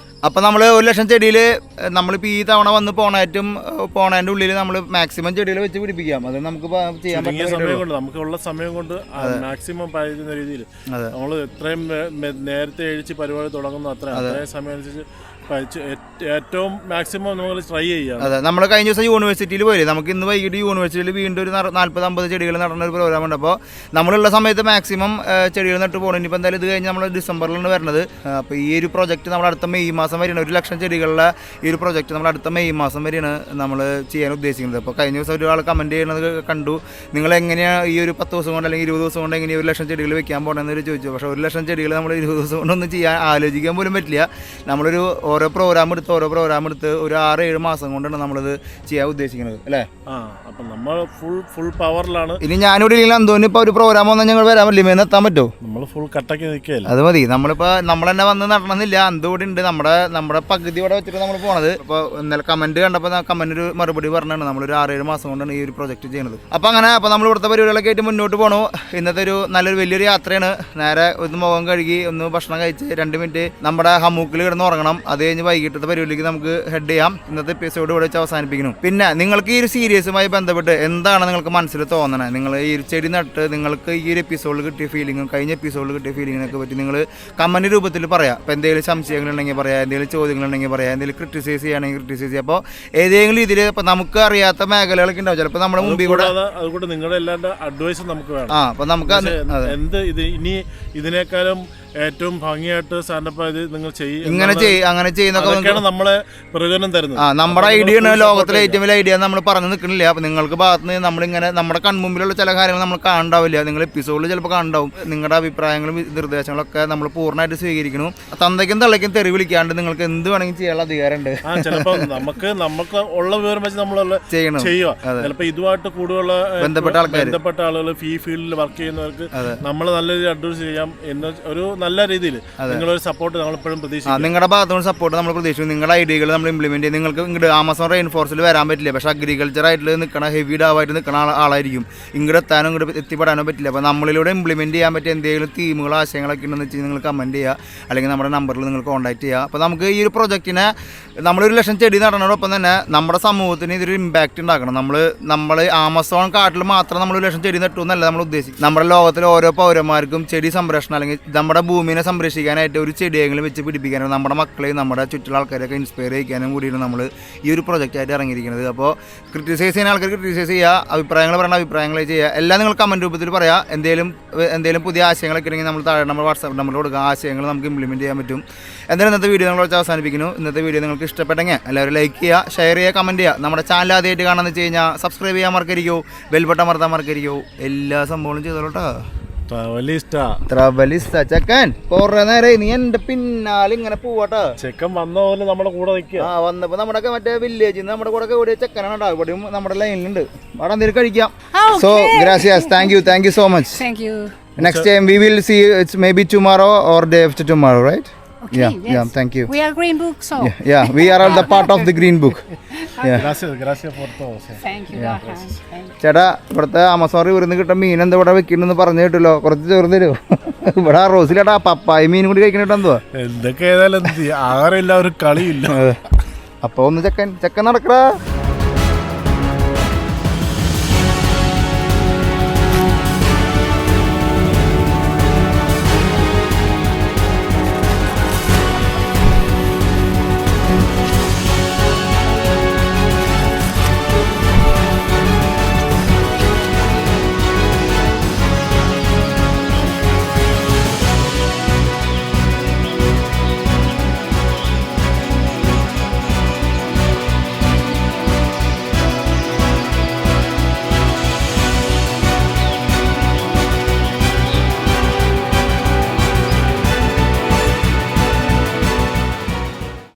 അപ്പം നമ്മൾ 1,00,000 ചെടിയിൽ നമ്മളിപ്പോൾ ഈ തവണ വന്ന് പോണതിൻ്റെ ഉള്ളിൽ നമ്മൾ മാക്സിമം ചെടികൾ വെച്ച് പിടിപ്പിക്കാം. അത് നമുക്ക് ചെയ്യാൻ പറ്റുന്ന സമയം കൊണ്ട് നമുക്കുള്ള സമയം കൊണ്ട് മാക്സിമം പറ്റുന്ന രീതിയിൽ നമ്മൾ എത്രയും നേരത്തെ എഴുതി പരിപാടി തുടങ്ങുന്നു അത്രയും സമയം അനുസരിച്ച് ഏറ്റവും മാക്സിമം നമ്മൾ ട്രൈ ചെയ്യാം. അതെ, നമ്മൾ കഴിഞ്ഞ ദിവസം യൂണിവേഴ്സിറ്റിയിൽ പോയില്ലേ, നമുക്ക് ഇന്ന് വൈകിട്ട് യൂണിവേഴ്സിറ്റിയിൽ വീണ്ടും ഒരു 40-50 ചെടികൾ നടന്ന ഒരു പ്രോഗ്രാം ഉണ്ട്. അപ്പോൾ നമ്മളുള്ള സമയത്ത് മാക്സിമം ചെടികൾ നട്ട് പോകണം. ഇനിയിപ്പോൾ എന്തായാലും ഇത് കഴിഞ്ഞ് നമ്മൾ ഡിസംബറിലാണ് വരുന്നത്. അപ്പോൾ ഈ ഒരു പ്രൊജക്റ്റ് നമ്മൾ അടുത്ത മെയ് മാസം വരെയാണ്. 1,00,000 ചെടികളുടെ ഈ ഒരു പ്രൊജക്റ്റ് നമ്മൾ അടുത്ത മെയ് മാസം വരെയാണ് നമ്മൾ ചെയ്യാൻ ഉദ്ദേശിക്കുന്നത്. അപ്പോൾ കഴിഞ്ഞ ദിവസം ഒരാൾ കമൻറ്റ് ചെയ്യുന്നത് കണ്ടു, നിങ്ങൾ എങ്ങനെയാണ് ഈ ഒരു 10 ദിവസം കൊണ്ട് അല്ലെങ്കിൽ 20 ദിവസം കൊണ്ട് എങ്ങനെയാണ് 1,00,000 ചെടികൾ വെക്കാൻ പോകണമെന്ന് ചോദിച്ചു. പക്ഷേ 1,00,000 ചെടികൾ നമ്മൾ 20 ദിവസം കൊണ്ടൊന്നും ആലോചിക്കാൻ പോലും പറ്റില്ല. നമ്മളൊരു ഓരോ പ്രോഗ്രാം എടുത്ത് ഒരു 6-7 മാസം കൊണ്ടാണ് നമ്മളിത് ചെയ്യാൻ ഉദ്ദേശിക്കുന്നത് അല്ലേ. അപ്പം നമ്മൾ ഫുൾ പവറിലാണ്. ഇനി ഞാനിവിടെ ഇല്ലെങ്കിൽ അന്തോന്നി ഇപ്പോൾ ഒരു പ്രോഗ്രാം വന്നാൽ ഞങ്ങൾ വരാൻ പറ്റില്ല, മേന്ന് എത്താൻ പറ്റുമോ? നമ്മൾ ഫുൾ കട്ടൊക്കെ നിൽക്കുകയല്ല. അത് മതി. നമ്മളിപ്പോൾ നമ്മൾ തന്നെ വന്ന് നടണമെന്നില്ല. അന്തോടെ ഉണ്ട് നമ്മുടെ പകുതി ഇവിടെ വെച്ചിട്ട് നമ്മൾ പോണത്. അപ്പോൾ ഇന്നലെ കമൻറ്റ് കണ്ടപ്പോൾ കമൻറ്റ് ഒരു മറുപടി പറഞ്ഞാണ് നമ്മളൊരു 6-7 മാസം കൊണ്ടാണ് ഈ ഒരു പ്രൊജക്റ്റ് ചെയ്യുന്നത്. അപ്പോൾ അങ്ങനെ നമ്മൾ ഇവിടുത്തെ പരിപാടികളൊക്കെ ആയിട്ട് മുന്നോട്ട് പോകണു. ഇന്നത്തെ ഒരു നല്ലൊരു വലിയൊരു യാത്രയാണ്. നേരെ ഒന്ന് മുഖം കഴുകി ഒന്ന് ഭക്ഷണം കഴിച്ച് 2 മിനിറ്റ് നമ്മുടെ ഹമ്മൂക്കിൽ കിടന്ന് ഉറങ്ങണം. അത് കഴിഞ്ഞ് വൈകിട്ടത്തെ പരിപാടിയിലേക്ക് നമുക്ക് ഹെഡ് ചെയ്യാം. ഇന്നത്തെ എപ്പിസോഡ് ഇവിടെ വെച്ച് അവസാനിപ്പിക്കുന്നു. പിന്നെ നിങ്ങൾക്ക് ഈ ഒരു സീരീസുമായി ബന്ധപ്പെട്ട് എന്താണ് നിങ്ങൾക്ക് മനസ്സിൽ തോന്നണേ? നിങ്ങൾ ഈ ഒരു ചെടി നട്ട് നിങ്ങൾക്ക് ഈ ഒരു എപ്പിസോഡിൽ കിട്ടിയ ഫീലിങ്ങും കഴിഞ്ഞ എപ്പിസോഡിൽ കിട്ടിയ ഫീലിങ്ങിനൊക്കെ പറ്റി നിങ്ങൾ കമൻറ്റ് രൂപത്തിൽ പറയാം. അപ്പോൾ എന്തെങ്കിലും സംശയങ്ങളുണ്ടെങ്കിൽ പറയാം, എന്തെങ്കിലും ചോദ്യങ്ങളുണ്ടെങ്കിൽ പറയാം, എന്തെങ്കിലും ക്രിട്ടിസൈസ് ചെയ്യുകയാണെങ്കിൽ ക്രിട്ടിസൈസ് ചെയ്യാം. അപ്പോൾ ഏതെങ്കിലും രീതിയിൽ ഇപ്പോൾ നമുക്ക് അറിയാത്ത മേഖലകളൊക്കെ ഉണ്ടാവും. ചിലപ്പോൾ നമ്മുടെ മുമ്പിൽ കൂടെ അതുകൊണ്ട് നിങ്ങളുടെ എല്ലാവരുടെ അഡ്വൈസും നമുക്ക് വേണം. അപ്പോൾ നമുക്ക് എന്ത് ഇത് ഇനി ഇതിനേക്കാളും ഏറ്റവും ഭംഗിയായിട്ട് സ്റ്റാൻഡപ്പ് ആയത് നിങ്ങൾ അങ്ങനെ ചെയ്യുന്നൊക്കെ നമ്മളെ പ്രയോജനം തരുന്നത്. നമ്മുടെ ഐഡിയ ആണ് ലോകത്തിലെ ഏറ്റവും വലിയ ഐഡിയ നമ്മൾ പറഞ്ഞു നിൽക്കണില്ല. അപ്പൊ നിങ്ങൾക്ക് ഭാഗത്തുനിന്ന് നമ്മളിങ്ങനെ നമ്മുടെ കൺമുമ്പിലുള്ള ചില കാര്യങ്ങൾ നമ്മൾ കാണണ്ടാവില്ല, നിങ്ങൾ എപ്പിസോഡിൽ ചിലപ്പോൾ കാണണ്ടാവും. നിങ്ങളുടെ അഭിപ്രായങ്ങളും നിർദ്ദേശങ്ങളൊക്കെ നമ്മൾ പൂർണ്ണമായിട്ട് സ്വീകരിക്കണം. തന്തയ്ക്കും തള്ളയ്ക്കും തെറി വിളിക്കാണ്ട് നിങ്ങൾക്ക് എന്ത് വേണമെങ്കിൽ ചെയ്യാനുള്ള അധികാരമുണ്ട്. ചിലപ്പോൾ നമുക്ക് ഉള്ള വിവരം വെച്ച് നമ്മൾ ചെയ്യണം. ചിലപ്പോൾ ഇതുമായിട്ട് കൂടുതലുള്ള ബന്ധപ്പെട്ട ആളുകൾ ഈ ഫീൽഡിൽ വർക്ക് ചെയ്യുന്നവർക്ക് നമ്മൾ നല്ല രീതിയിൽ അഡ്വൈസ് ചെയ്യാം എന്ന് ഒരു നല്ല രീതിയിൽ നിങ്ങളൊരു സപ്പോർട്ട് നമ്മളെപ്പോഴും പ്രതീക്ഷിക്കും. നിങ്ങളുടെ ഭാഗത്തുനിന്ന് സപ്പോർട്ട് നമ്മൾ പ്രതീക്ഷിക്കും. നിങ്ങളുടെ ഐഡിയകൾ നമ്മൾ ഇംപ്ലിമെന്റ് ചെയ്യും. നിങ്ങൾക്ക് ഇങ്ങോട്ട് ആമസോൺ റെയിൻ ഫോറസ്റ്റിൽ വരാൻ പറ്റില്ല, പക്ഷേ അഗ്രികൾച്ചർ ആയിട്ട് നിൽക്കണ ഹെവി ഡാവായിട്ട് നിൽക്കുന്ന ആളായിരിക്കും. ഇങ്ങോട്ട് എത്താനും ഇങ്ങോട്ട് എത്തിപ്പെടാനോ പറ്റില്ല. അപ്പോൾ നമ്മളിലൂടെ ഇംപ്ലിമെന്റ് ചെയ്യാൻ പറ്റിയ എന്തെങ്കിലും തീമുകളോ ആശയങ്ങളൊക്കെ ഉണ്ടെന്ന് വെച്ചാൽ നിങ്ങൾ കമന്റ് ചെയ്യുക, അല്ലെങ്കിൽ നമ്മുടെ നമ്പറിൽ നിങ്ങൾ കോൺടാക്ട് ചെയ്യുക. അപ്പോൾ നമുക്ക് ഈ ഒരു പ്രൊജക്റ്റിനെ നമ്മളൊരു ലക്ഷം ചെടി നടന്നതോടൊപ്പം തന്നെ നമ്മുടെ സമൂഹത്തിന് ഇതൊരു ഇമ്പാക്റ്റ് ഉണ്ടാക്കണം. നമ്മൾ ആമസോൺ കാട്ടിൽ മാത്രം നമ്മൾ 1 ലക്ഷം ചെടി നട്ടു എന്നല്ല നമ്മൾ ഉദ്ദേശിക്കും. നമ്മുടെ ലോകത്തിലെ ഓരോ പൗരന്മാർക്കും ചെടി സംരക്ഷണം അല്ലെങ്കിൽ നമ്മുടെ ഭൂമിനെ സംരക്ഷിക്കാനായിട്ട് ഒരു ചെടിയെങ്കിലും വെച്ച് പിടിപ്പിക്കാനും നമ്മുടെ മക്കളെയും നമ്മുടെ ചുറ്റുള്ള ആൾക്കാരെയൊക്കെ ഇൻസ്പയർ ചെയ്യിക്കാനും കൂടിയാണ് നമ്മൾ ഈ ഒരു പ്രൊജക്റ്റായിട്ട് ഇറങ്ങിയിരിക്കുന്നത്. അപ്പോൾ ക്രിറ്റിസൈസ് ചെയ്യുന്ന ആൾക്കാർ ക്രിറ്റിസൈസ് ചെയ്യുക, അഭിപ്രായങ്ങൾ പറയുന്ന അഭിപ്രായങ്ങൾ ചെയ്യുക. എല്ലാം നിങ്ങൾ കമൻറ്റ് രൂപത്തിൽ പറയാം. എന്തെങ്കിലും പുതിയ ആശയങ്ങളൊക്കെ ഉണ്ടെങ്കിൽ നമ്മൾ താഴെ നമ്മൾ വാട്സാപ്പ് നമ്പറിൽ കൊടുക്കുക. ആശയങ്ങൾ നമുക്ക് ഇംപ്ലിമെൻറ്റ് ചെയ്യാൻ പറ്റും. എന്തായാലും ഇന്നത്തെ വീഡിയോ നമ്മൾ വെച്ച് അവസാനിപ്പിക്കുന്നു. ഇന്നത്തെ വീഡിയോ നിങ്ങൾക്ക് ഇഷ്ടപ്പെട്ടെങ്കിൽ എല്ലാവരും ലൈക്ക് ചെയ്യുക, ഷെയർ ചെയ്യുക, കമൻറ്റ് ചെയ്യുക. നമ്മുടെ ചാനൽ ആദ്യമായിട്ട് കാണാമെന്ന് വെച്ച് കഴിഞ്ഞാൽ സബ്സ്ക്രൈബ് ചെയ്യാൻ മറക്കരിക്കോ, ബെൽ ബട്ടൺ അമർത്താൻ മറക്കരിക്കോ. എല്ലാ സംഭവങ്ങളും ചെയ്തോട്ടോ. ട്രാവലിസ്റ്റ ചെക്കൻ കുറെ നേരം നീ എന്റെ പിന്നാലെ ഇങ്ങനെ പോവാട്ടോ. ചെക്കൻ വന്ന പോലെ നമ്മുടെ കൂടെ നിൽക്കുക. വന്നപ്പോ നമ്മുടെ മറ്റേ വില്ലേജിൽ നിന്ന് നമ്മുടെ കൂടെ ഓടിയ ചെക്കനാണ്. ഇവിടെയും നമ്മുടെ ലൈനിലുണ്ട്. അവിടെ എന്തെങ്കിലും കഴിക്കാം. So gracias, thank you so much. Next time we will see, it's maybe tomorrow or day after tomorrow, right? Okay, yeah, thank you. We are Green Book, so. Yeah, we are all the part of the Green Book. Yeah. Gracias por todo. Thank you. ചേട്ടാ, ഇവിടുത്തെ Amazon റിവറിൽ നിന്ന് കിട്ടുന്ന മീൻ എന്താ ഇവിടെ വെക്കണമെന്ന് പറഞ്ഞു കേട്ടല്ലോ. കുറച്ച് ചോറ് തരുമോ? ഇവിടെ റോസിലേട്ടാ പപ്പായ മീൻ കൂടി കഴിക്കണേട്ടോ. എന്തുവാ എന്തൊക്കെ ഏതായാലും ആരെല്ലാം ഒരു കളിയില്ല. അപ്പൊ ഒന്ന് ചെക്കൻ നടക്കടാ.